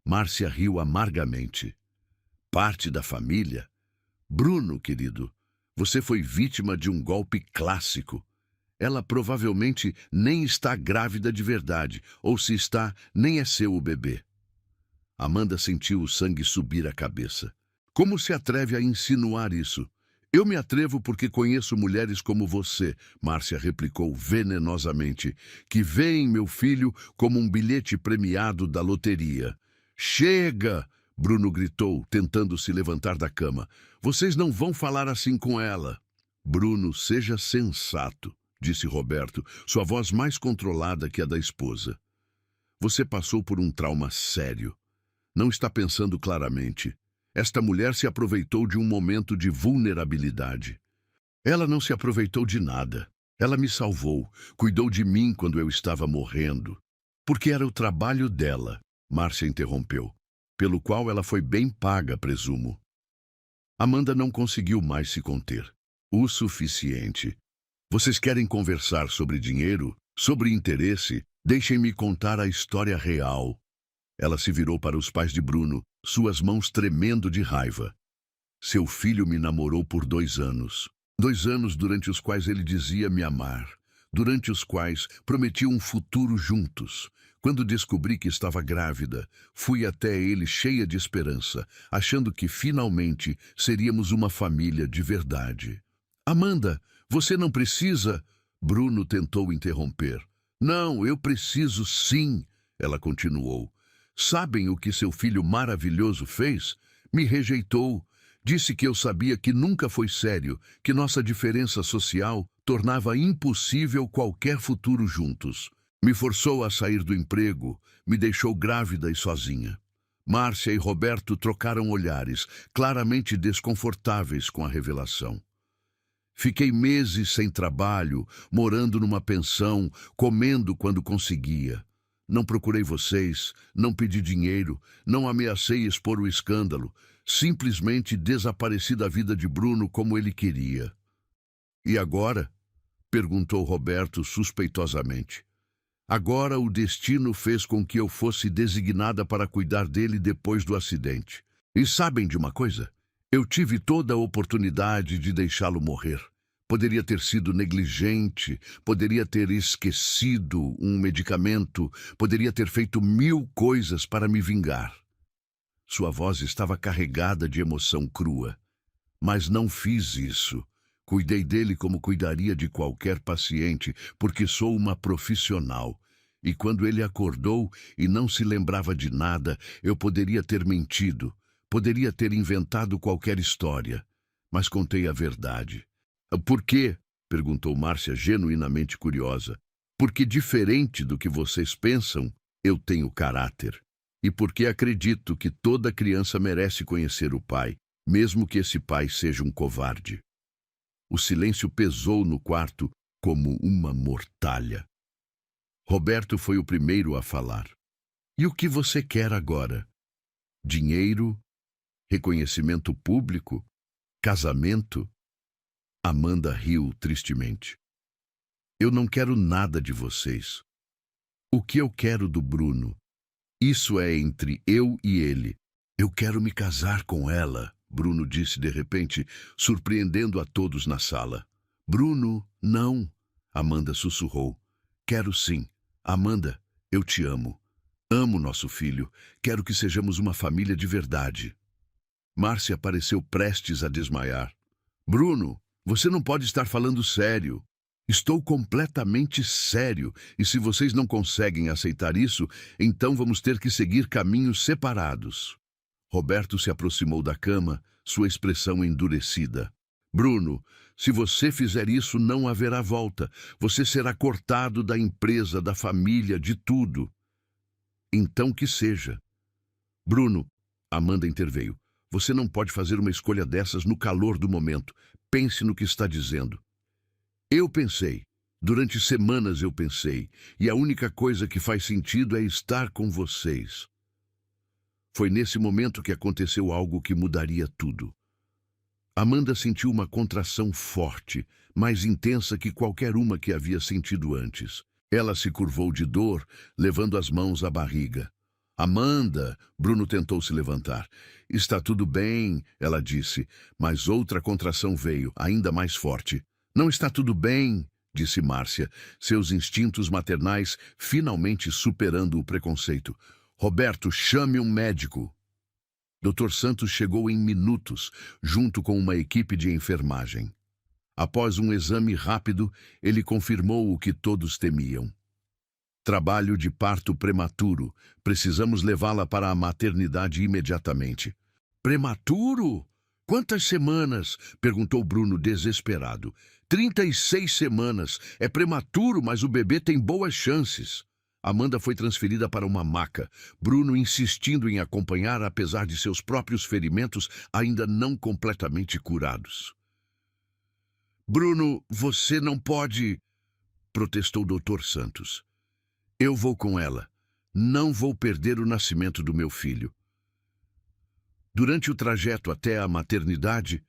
Márcia riu amargamente. Parte da família? Bruno, querido, você foi vítima de um golpe clássico. Ela provavelmente nem está grávida de verdade, ou se está, nem é seu o bebê. Amanda sentiu o sangue subir à cabeça. Como se atreve a insinuar isso? Eu me atrevo porque conheço mulheres como você, Márcia replicou venenosamente, que veem meu filho como um bilhete premiado da loteria. Chega! Bruno gritou, tentando se levantar da cama. Vocês não vão falar assim com ela. Bruno, seja sensato, disse Roberto, sua voz mais controlada que a da esposa. Você passou por um trauma sério. Não está pensando claramente. Esta mulher se aproveitou de um momento de vulnerabilidade. Ela não se aproveitou de nada. Ela me salvou, cuidou de mim quando eu estava morrendo. Porque era o trabalho dela, Márcia interrompeu, pelo qual ela foi bem paga, presumo. Amanda não conseguiu mais se conter. O suficiente. Vocês querem conversar sobre dinheiro, sobre interesse? Deixem-me contar a história real. Ela se virou para os pais de Bruno, suas mãos tremendo de raiva. Seu filho me namorou por 2 anos. 2 anos durante os quais ele dizia me amar. Durante os quais prometiam um futuro juntos. Quando descobri que estava grávida, fui até ele cheia de esperança, achando que finalmente seríamos uma família de verdade. Amanda, você não precisa... Bruno tentou interromper. Não, eu preciso sim, ela continuou. Sabem o que seu filho maravilhoso fez? Me rejeitou. Disse que eu sabia que nunca foi sério, que nossa diferença social tornava impossível qualquer futuro juntos. Me forçou a sair do emprego, me deixou grávida e sozinha. Márcia e Roberto trocaram olhares, claramente desconfortáveis com a revelação. Fiquei meses sem trabalho, morando numa pensão, comendo quando conseguia. Não procurei vocês, não pedi dinheiro, não ameacei expor o escândalo. Simplesmente desapareci da vida de Bruno como ele queria. E agora? Perguntou Roberto suspeitosamente. Agora o destino fez com que eu fosse designada para cuidar dele depois do acidente. E sabem de uma coisa? Eu tive toda a oportunidade de deixá-lo morrer. Poderia ter sido negligente, poderia ter esquecido um medicamento, poderia ter feito 1000 coisas para me vingar. Sua voz estava carregada de emoção crua. Mas não fiz isso. Cuidei dele como cuidaria de qualquer paciente, porque sou uma profissional. E quando ele acordou e não se lembrava de nada, eu poderia ter mentido, poderia ter inventado qualquer história. Mas contei a verdade. Por quê? Perguntou Márcia, genuinamente curiosa. Porque, diferente do que vocês pensam, eu tenho caráter. E porque acredito que toda criança merece conhecer o pai, mesmo que esse pai seja um covarde. O silêncio pesou no quarto como uma mortalha. Roberto foi o primeiro a falar. E o que você quer agora? Dinheiro? Reconhecimento público? Casamento? Amanda riu tristemente. Eu não quero nada de vocês. O que eu quero do Bruno? Isso é entre eu e ele. Eu quero me casar com ela, Bruno disse de repente, surpreendendo a todos na sala. Bruno, não, Amanda sussurrou. Quero sim. Amanda, eu te amo. Amo nosso filho. Quero que sejamos uma família de verdade. Márcia pareceu prestes a desmaiar. Bruno, Você não pode estar falando sério. Estou completamente sério, e se vocês não conseguem aceitar isso, então vamos ter que seguir caminhos separados. Roberto se aproximou da cama, sua expressão endurecida. Bruno, se você fizer isso, não haverá volta. Você será cortado da empresa, da família, de tudo. Então que seja. Bruno, Amanda interveio. Você não pode fazer uma escolha dessas no calor do momento. Pense no que está dizendo. Eu pensei. Durante semanas eu pensei. E a única coisa que faz sentido é estar com vocês. Foi nesse momento que aconteceu algo que mudaria tudo. Amanda sentiu uma contração forte, mais intensa que qualquer uma que havia sentido antes. Ela se curvou de dor, levando as mãos à barriga. Amanda, Bruno tentou se levantar. Está tudo bem, ela disse, mas outra contração veio, ainda mais forte. Não está tudo bem, disse Márcia, seus instintos maternais finalmente superando o preconceito. Roberto, chame um médico. Dr. Santos chegou em minutos, junto com uma equipe de enfermagem. Após um exame rápido, ele confirmou o que todos temiam. Trabalho de parto prematuro. Precisamos levá-la para a maternidade imediatamente. Prematuro? Quantas semanas? Perguntou Bruno desesperado. 36 semanas. É prematuro, mas o bebê tem boas chances. Amanda foi transferida para uma maca, Bruno insistindo em acompanhar apesar de seus próprios ferimentos ainda não completamente curados. Bruno, você não pode, protestou o Dr. Santos. Eu vou com ela. Não vou perder o nascimento do meu filho. Durante o trajeto até a maternidade,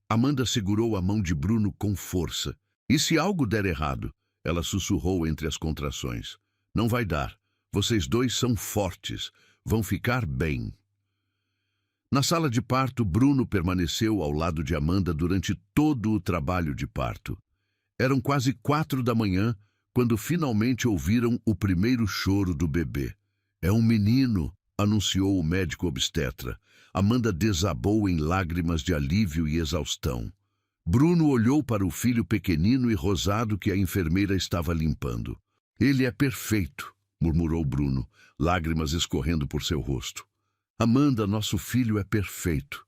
Amanda segurou a mão de Bruno com força. E se algo der errado? Ela sussurrou entre as contrações. Não vai dar. Vocês dois são fortes. Vão ficar bem. Na sala de parto, Bruno permaneceu ao lado de Amanda durante todo o trabalho de parto. Eram quase 4 da manhã, quando finalmente ouviram o primeiro choro do bebê. É um menino, anunciou o médico obstetra. Amanda desabou em lágrimas de alívio e exaustão. Bruno olhou para o filho pequenino e rosado que a enfermeira estava limpando. Ele é perfeito, murmurou Bruno, lágrimas escorrendo por seu rosto. Amanda, nosso filho é perfeito.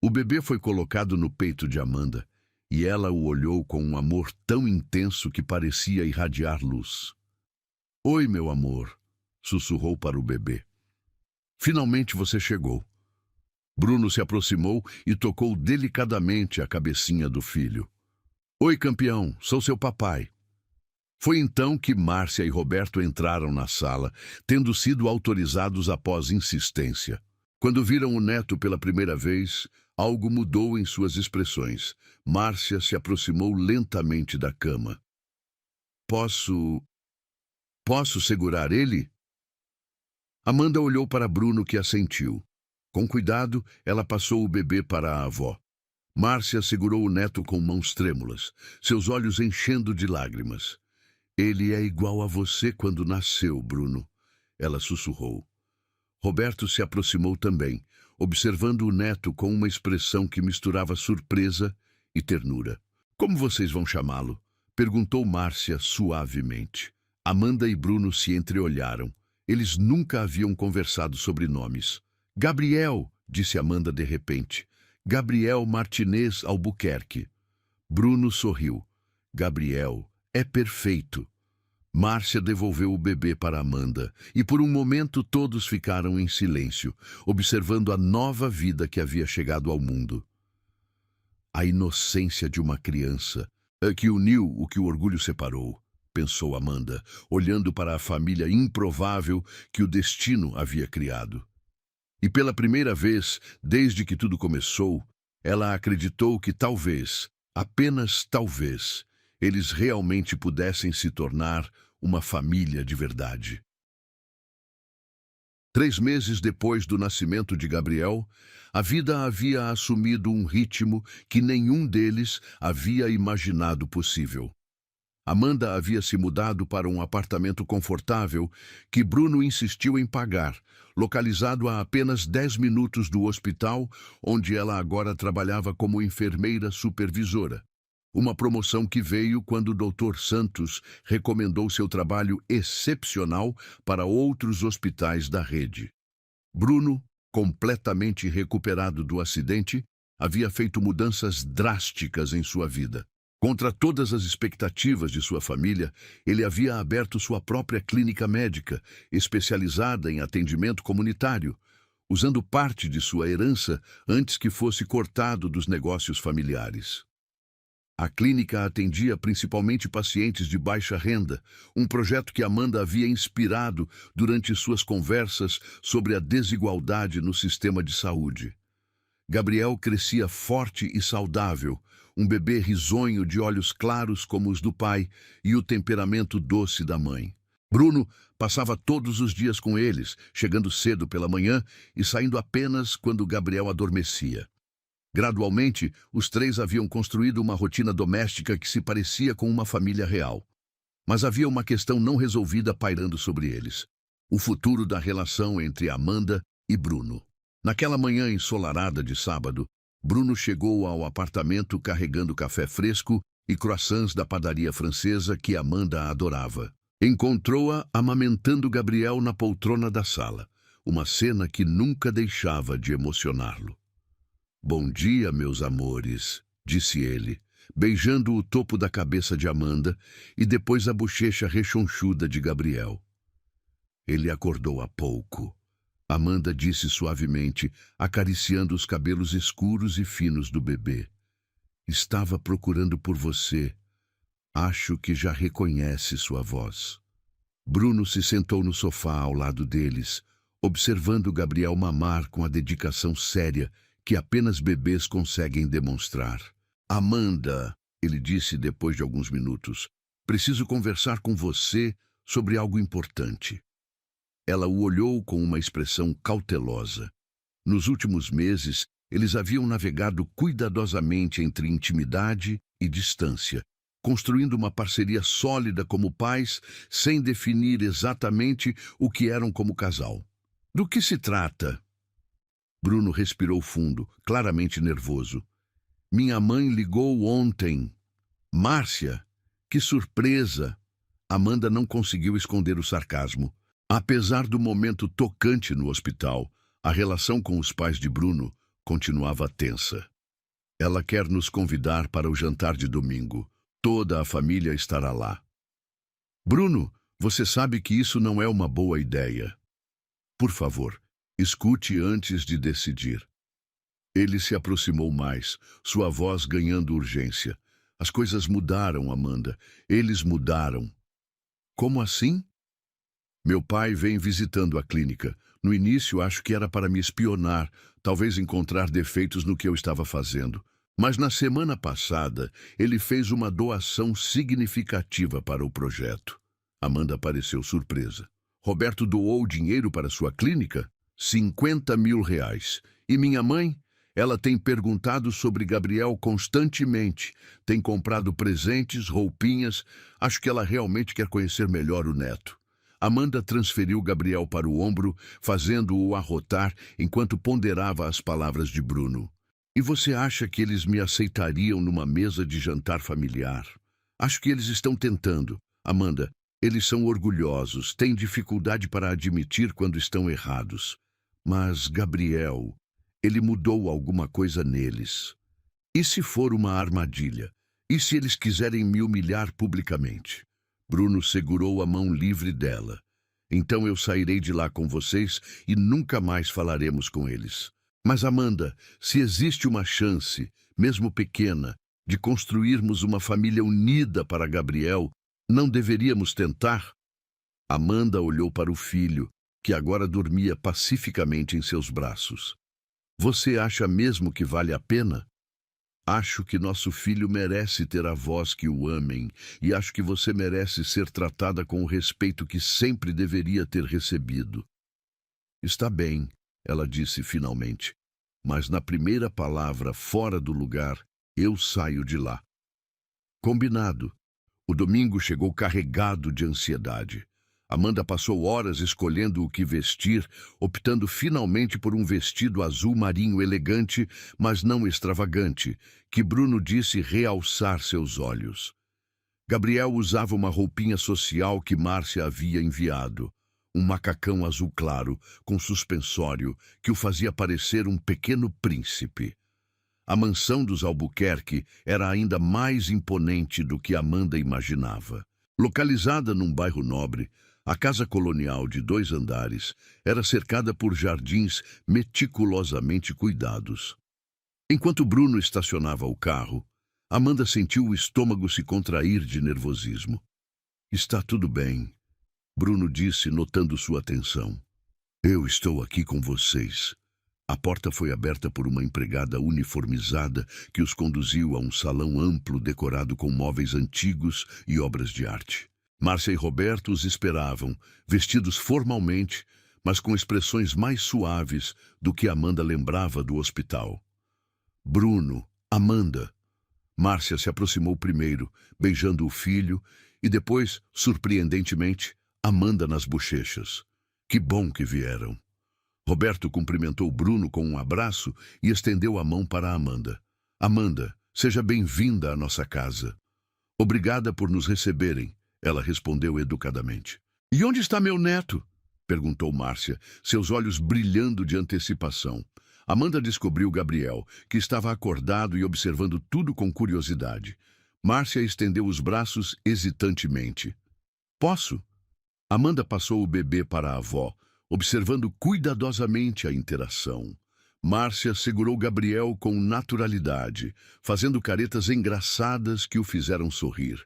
O bebê foi colocado no peito de Amanda e ela o olhou com um amor tão intenso que parecia irradiar luz. Oi, meu amor, sussurrou para o bebê. Finalmente você chegou. Bruno se aproximou e tocou delicadamente a cabecinha do filho. Oi, campeão, sou seu papai. Foi então que Márcia e Roberto entraram na sala, tendo sido autorizados após insistência. Quando viram o neto pela primeira vez, algo mudou em suas expressões. Márcia se aproximou lentamente da cama. Posso segurar ele? Amanda olhou para Bruno, que assentiu. Com cuidado, ela passou o bebê para a avó. Márcia segurou o neto com mãos trêmulas, seus olhos enchendo de lágrimas. Ele é igual a você quando nasceu, Bruno, ela sussurrou. Roberto se aproximou também, observando o neto com uma expressão que misturava surpresa e ternura. Como vocês vão chamá-lo? Perguntou Márcia suavemente. Amanda e Bruno se entreolharam. Eles nunca haviam conversado sobre nomes. Gabriel, disse Amanda de repente. Gabriel Martinez Albuquerque. Bruno sorriu. Gabriel é perfeito. Márcia devolveu o bebê para Amanda, e por um momento todos ficaram em silêncio, observando a nova vida que havia chegado ao mundo. A inocência de uma criança, que uniu o que o orgulho separou, pensou Amanda, olhando para a família improvável que o destino havia criado. E pela primeira vez, desde que tudo começou, ela acreditou que talvez, apenas talvez, eles realmente pudessem se tornar uma família de verdade. 3 meses depois do nascimento de Gabriel, a vida havia assumido um ritmo que nenhum deles havia imaginado possível. Amanda havia se mudado para um apartamento confortável que Bruno insistiu em pagar, localizado a apenas 10 minutos do hospital, onde ela agora trabalhava como enfermeira supervisora. Uma promoção que veio quando o Dr. Santos recomendou seu trabalho excepcional para outros hospitais da rede. Bruno, completamente recuperado do acidente, havia feito mudanças drásticas em sua vida. Contra todas as expectativas de sua família, ele havia aberto sua própria clínica médica, especializada em atendimento comunitário, usando parte de sua herança antes que fosse cortado dos negócios familiares. A clínica atendia principalmente pacientes de baixa renda, um projeto que Amanda havia inspirado durante suas conversas sobre a desigualdade no sistema de saúde. Gabriel crescia forte e saudável, um bebê risonho de olhos claros como os do pai e o temperamento doce da mãe. Bruno passava todos os dias com eles, chegando cedo pela manhã e saindo apenas quando Gabriel adormecia. Gradualmente, os três haviam construído uma rotina doméstica que se parecia com uma família real. Mas havia uma questão não resolvida pairando sobre eles: o futuro da relação entre Amanda e Bruno. Naquela manhã ensolarada de sábado, Bruno chegou ao apartamento carregando café fresco e croissants da padaria francesa que Amanda adorava. Encontrou-a amamentando Gabriel na poltrona da sala, uma cena que nunca deixava de emocioná-lo. "Bom dia, meus amores", disse ele, beijando o topo da cabeça de Amanda e depois a bochecha rechonchuda de Gabriel. "Ele acordou há pouco", Amanda disse suavemente, acariciando os cabelos escuros e finos do bebê. "Estava procurando por você. Acho que já reconhece sua voz." Bruno se sentou no sofá ao lado deles, observando Gabriel mamar com a dedicação séria que apenas bebês conseguem demonstrar. "Amanda", ele disse depois de alguns minutos, "preciso conversar com você sobre algo importante." Ela o olhou com uma expressão cautelosa. Nos últimos meses, eles haviam navegado cuidadosamente entre intimidade e distância, construindo uma parceria sólida como pais, sem definir exatamente o que eram como casal. "Do que se trata?" Bruno respirou fundo, claramente nervoso. "Minha mãe ligou ontem." "Márcia, que surpresa!" Amanda não conseguiu esconder o sarcasmo. Apesar do momento tocante no hospital, a relação com os pais de Bruno continuava tensa. "Ela quer nos convidar para o jantar de domingo. Toda a família estará lá." "Bruno, você sabe que isso não é uma boa ideia. Por favor, escute antes de decidir." Ele se aproximou mais, sua voz ganhando urgência. "As coisas mudaram, Amanda. Eles mudaram." "Como assim?" "Meu pai vem visitando a clínica. No início, acho que era para me espionar, talvez encontrar defeitos no que eu estava fazendo. Mas na semana passada, ele fez uma doação significativa para o projeto." Amanda pareceu surpresa. "Roberto doou dinheiro para sua clínica? R$ 50.000. E minha mãe? Ela tem perguntado sobre Gabriel constantemente. Tem comprado presentes, roupinhas. Acho que ela realmente quer conhecer melhor o neto." Amanda transferiu Gabriel para o ombro, fazendo-o arrotar enquanto ponderava as palavras de Bruno. "E você acha que eles me aceitariam numa mesa de jantar familiar?" "Acho que eles estão tentando. Amanda, eles são orgulhosos, têm dificuldade para admitir quando estão errados. Mas Gabriel, ele mudou alguma coisa neles. E se for uma armadilha? E se eles quiserem me humilhar publicamente?" Bruno segurou a mão livre dela. "Então eu sairei de lá com vocês e nunca mais falaremos com eles. Mas Amanda, se existe uma chance, mesmo pequena, de construirmos uma família unida para Gabriel, não deveríamos tentar?" Amanda olhou para o filho, que agora dormia pacificamente em seus braços. "Você acha mesmo que vale a pena?" "Acho que nosso filho merece ter avós que o amem, e acho que você merece ser tratada com o respeito que sempre deveria ter recebido." "Está bem", ela disse finalmente. "Mas na primeira palavra fora do lugar, eu saio de lá." Combinado. O domingo chegou carregado de ansiedade. Amanda passou horas escolhendo o que vestir, optando finalmente por um vestido azul marinho elegante, mas não extravagante, que Bruno disse realçar seus olhos. Gabriel usava uma roupinha social que Márcia havia enviado, um macacão azul claro, com suspensório, que o fazia parecer um pequeno príncipe. A mansão dos Albuquerque era ainda mais imponente do que Amanda imaginava. Localizada num bairro nobre, a casa colonial de 2 andares era cercada por jardins meticulosamente cuidados. Enquanto Bruno estacionava o carro, Amanda sentiu o estômago se contrair de nervosismo. "Está tudo bem", Bruno disse, notando sua atenção. "Eu estou aqui com vocês." A porta foi aberta por uma empregada uniformizada que os conduziu a um salão amplo decorado com móveis antigos e obras de arte. Márcia e Roberto os esperavam, vestidos formalmente, mas com expressões mais suaves do que Amanda lembrava do hospital. "Bruno, Amanda." Márcia se aproximou primeiro, beijando o filho, e depois, surpreendentemente, Amanda nas bochechas. "Que bom que vieram." Roberto cumprimentou Bruno com um abraço e estendeu a mão para Amanda. "Amanda, seja bem-vinda à nossa casa." "Obrigada por nos receberem," ela respondeu educadamente. "E onde está meu neto?" perguntou Márcia, seus olhos brilhando de antecipação. Amanda descobriu Gabriel, que estava acordado e observando tudo com curiosidade. Márcia estendeu os braços hesitantemente. "Posso?" Amanda passou o bebê para a avó, observando cuidadosamente a interação. Márcia segurou Gabriel com naturalidade, fazendo caretas engraçadas que o fizeram sorrir.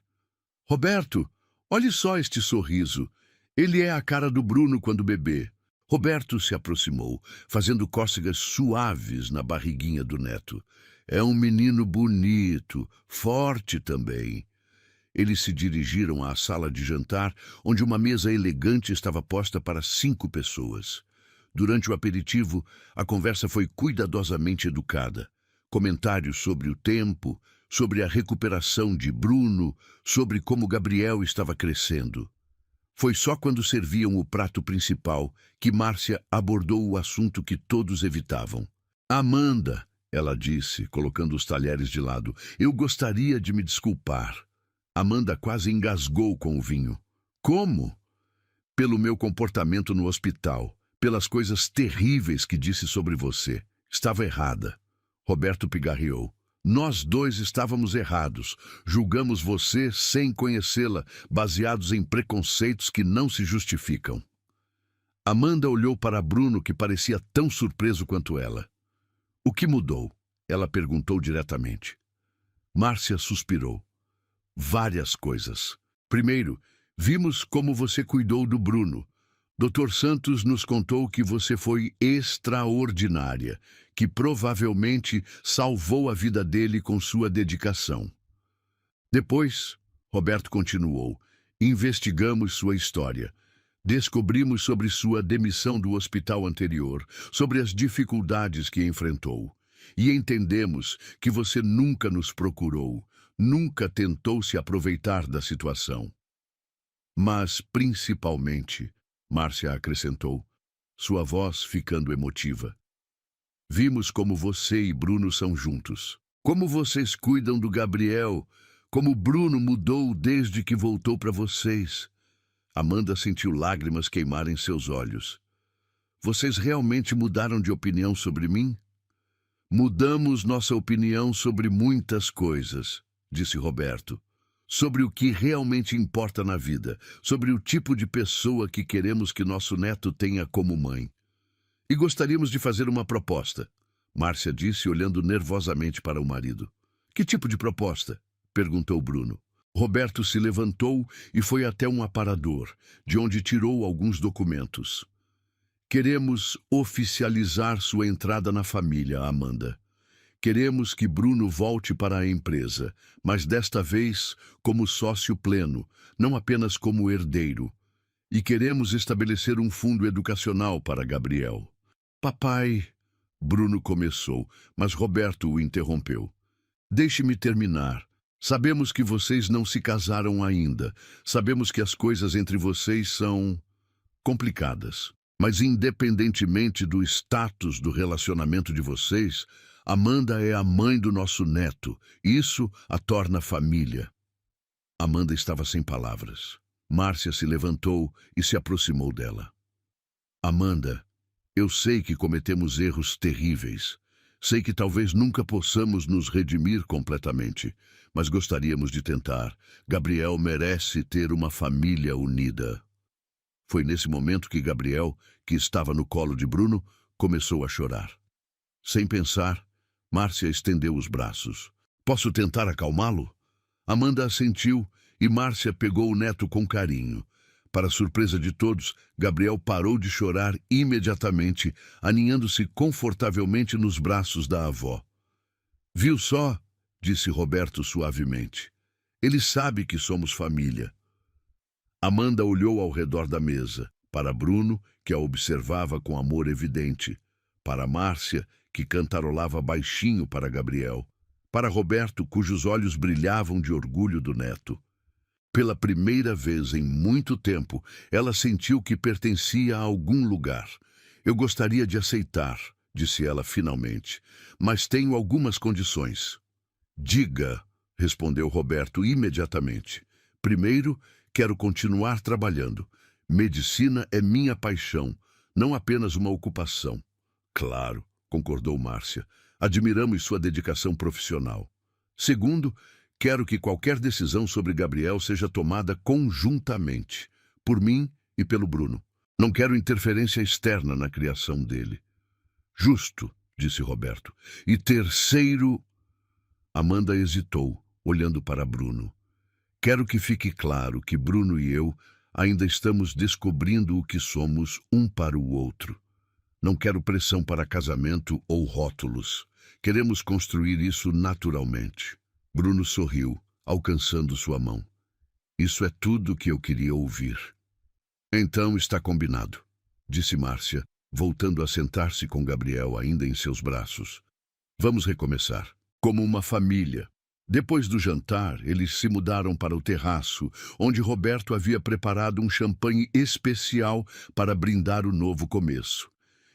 "Roberto, olhe só este sorriso. Ele é a cara do Bruno quando bebê." Roberto se aproximou, fazendo cócegas suaves na barriguinha do neto. "É um menino bonito, forte também." Eles se dirigiram à sala de jantar, onde uma mesa elegante estava posta para 5 pessoas. Durante o aperitivo, a conversa foi cuidadosamente educada. Comentários sobre o tempo, sobre a recuperação de Bruno, sobre como Gabriel estava crescendo. Foi só quando serviam o prato principal que Márcia abordou o assunto que todos evitavam. "Amanda", ela disse, colocando os talheres de lado, "eu gostaria de me desculpar." Amanda quase engasgou com o vinho. "Como?" "Pelo meu comportamento no hospital, pelas coisas terríveis que disse sobre você. Estava errada." Roberto pigarreou. "Nós 2 estávamos errados. Julgamos você sem conhecê-la, baseados em preconceitos que não se justificam." Amanda olhou para Bruno, que parecia tão surpreso quanto ela. "O que mudou?" ela perguntou diretamente. Márcia suspirou. "Várias coisas. Primeiro, vimos como você cuidou do Bruno. Dr. Santos nos contou que você foi extraordinária, que provavelmente salvou a vida dele com sua dedicação. Depois, Roberto continuou, investigamos sua história. Descobrimos sobre sua demissão do hospital anterior, sobre as dificuldades que enfrentou. E entendemos que você nunca nos procurou, nunca tentou se aproveitar da situação. Mas, principalmente," Márcia acrescentou, sua voz ficando emotiva, "vimos como você e Bruno são juntos. Como vocês cuidam do Gabriel, como Bruno mudou desde que voltou para vocês." Amanda sentiu lágrimas queimarem seus olhos. "Vocês realmente mudaram de opinião sobre mim?" "Mudamos nossa opinião sobre muitas coisas," disse Roberto. "Sobre o que realmente importa na vida, sobre o tipo de pessoa que queremos que nosso neto tenha como mãe. E gostaríamos de fazer uma proposta," Márcia disse, olhando nervosamente para o marido. "Que tipo de proposta?" perguntou Bruno. Roberto se levantou e foi até um aparador, de onde tirou alguns documentos. "Queremos oficializar sua entrada na família, Amanda. Queremos que Bruno volte para a empresa, mas desta vez como sócio pleno, não apenas como herdeiro. E queremos estabelecer um fundo educacional para Gabriel." "Papai," Bruno começou, mas Roberto o interrompeu. "Deixe-me terminar." Sabemos que vocês não se casaram ainda. Sabemos que as coisas entre vocês são complicadas. Mas independentemente do status do relacionamento de vocês, Amanda é a mãe do nosso neto. Isso a torna família. Amanda estava sem palavras. Márcia se levantou e se aproximou dela. Amanda, eu sei que cometemos erros terríveis. Sei que talvez nunca possamos nos redimir completamente, mas gostaríamos de tentar. Gabriel merece ter uma família unida. Foi nesse momento que Gabriel, que estava no colo de Bruno, começou a chorar. Sem pensar, Márcia estendeu os braços. Posso tentar acalmá-lo? Amanda assentiu e Márcia pegou o neto com carinho. Para surpresa de todos, Gabriel parou de chorar imediatamente, aninhando-se confortavelmente nos braços da avó. Viu só? Disse Roberto suavemente. Ele sabe que somos família. Amanda olhou ao redor da mesa, para Bruno, que a observava com amor evidente, para Márcia, que cantarolava baixinho para Gabriel, para Roberto, cujos olhos brilhavam de orgulho do neto. Pela primeira vez em muito tempo, ela sentiu que pertencia a algum lugar. Eu gostaria de aceitar, disse ela finalmente, mas tenho algumas condições. Diga, respondeu Roberto imediatamente. Primeiro, quero continuar trabalhando. Medicina é minha paixão, não apenas uma ocupação. Claro, concordou Márcia. Admiramos sua dedicação profissional. Segundo, quero que qualquer decisão sobre Gabriel seja tomada conjuntamente, por mim e pelo Bruno. Não quero interferência externa na criação dele. Justo, disse Roberto. E terceiro... Amanda hesitou, olhando para Bruno. Quero que fique claro que Bruno e eu ainda estamos descobrindo o que somos um para o outro. Não quero pressão para casamento ou rótulos. Queremos construir isso naturalmente. Bruno sorriu, alcançando sua mão. Isso é tudo que eu queria ouvir. Então está combinado, disse Márcia, voltando a sentar-se com Gabriel ainda em seus braços. Vamos recomeçar, como uma família. Depois do jantar, eles se mudaram para o terraço, onde Roberto havia preparado um champanhe especial para brindar o novo começo.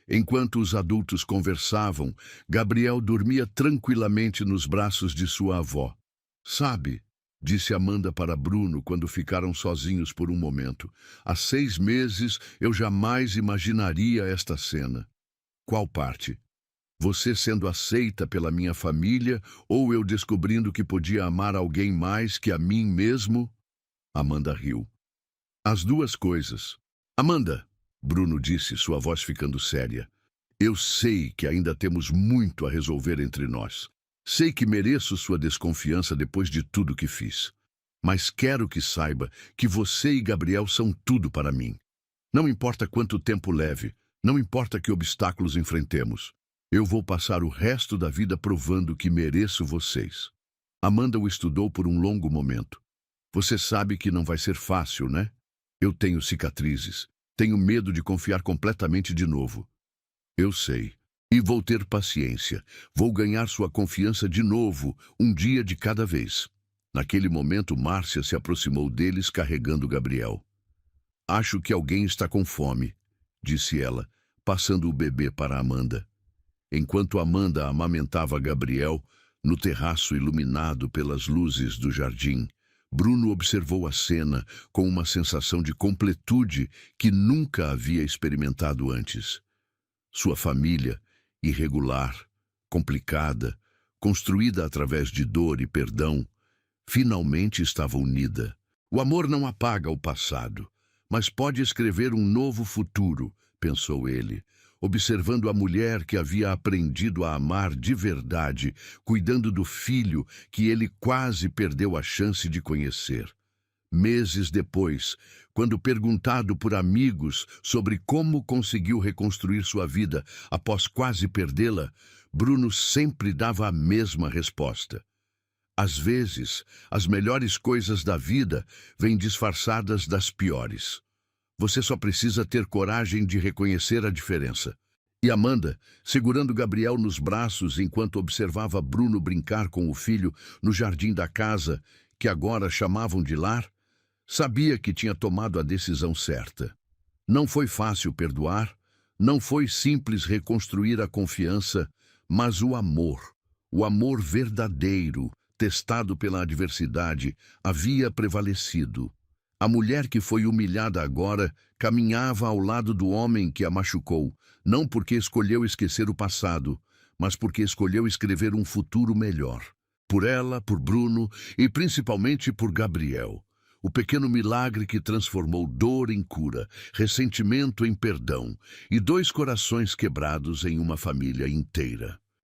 Enquanto os adultos conversavam, Gabriel dormia tranquilamente nos braços de sua avó. Sabe, disse Amanda para Bruno quando ficaram sozinhos por um momento, há 6 meses eu jamais imaginaria esta cena. Qual parte? Você sendo aceita pela minha família ou eu descobrindo que podia amar alguém mais que a mim mesmo? Amanda riu. As duas coisas. Amanda, Bruno disse, sua voz ficando séria. Eu sei que ainda temos muito a resolver entre nós. Sei que mereço sua desconfiança depois de tudo que fiz. Mas quero que saiba que você e Gabriel são tudo para mim. Não importa quanto tempo leve, não importa que obstáculos enfrentemos. Eu vou passar o resto da vida provando que mereço vocês. Amanda o estudou por um longo momento. Você sabe que não vai ser fácil, né? Eu tenho cicatrizes. Tenho medo de confiar completamente de novo. Eu sei. E vou ter paciência. Vou ganhar sua confiança de novo, um dia de cada vez. Naquele momento, Márcia se aproximou deles carregando Gabriel. Acho que alguém está com fome, disse ela, passando o bebê para Amanda. Enquanto Amanda amamentava Gabriel, no terraço iluminado pelas luzes do jardim, Bruno observou a cena com uma sensação de completude que nunca havia experimentado antes. Sua família, irregular, complicada, construída através de dor e perdão, finalmente estava unida. O amor não apaga o passado, mas pode escrever um novo futuro, pensou ele, observando a mulher que havia aprendido a amar de verdade, cuidando do filho que ele quase perdeu a chance de conhecer. Meses depois, quando perguntado por amigos sobre como conseguiu reconstruir sua vida após quase perdê-la, Bruno sempre dava a mesma resposta. Às vezes, as melhores coisas da vida vêm disfarçadas das piores. Você só precisa ter coragem de reconhecer a diferença. E Amanda, segurando Gabriel nos braços enquanto observava Bruno brincar com o filho no jardim da casa, que agora chamavam de lar, sabia que tinha tomado a decisão certa. Não foi fácil perdoar, não foi simples reconstruir a confiança, mas o amor verdadeiro, testado pela adversidade, havia prevalecido. A mulher que foi humilhada agora caminhava ao lado do homem que a machucou, não porque escolheu esquecer o passado, mas porque escolheu escrever um futuro melhor. Por ela, por Bruno e principalmente por Gabriel. O pequeno milagre que transformou dor em cura, ressentimento em perdão e dois corações quebrados em uma família inteira.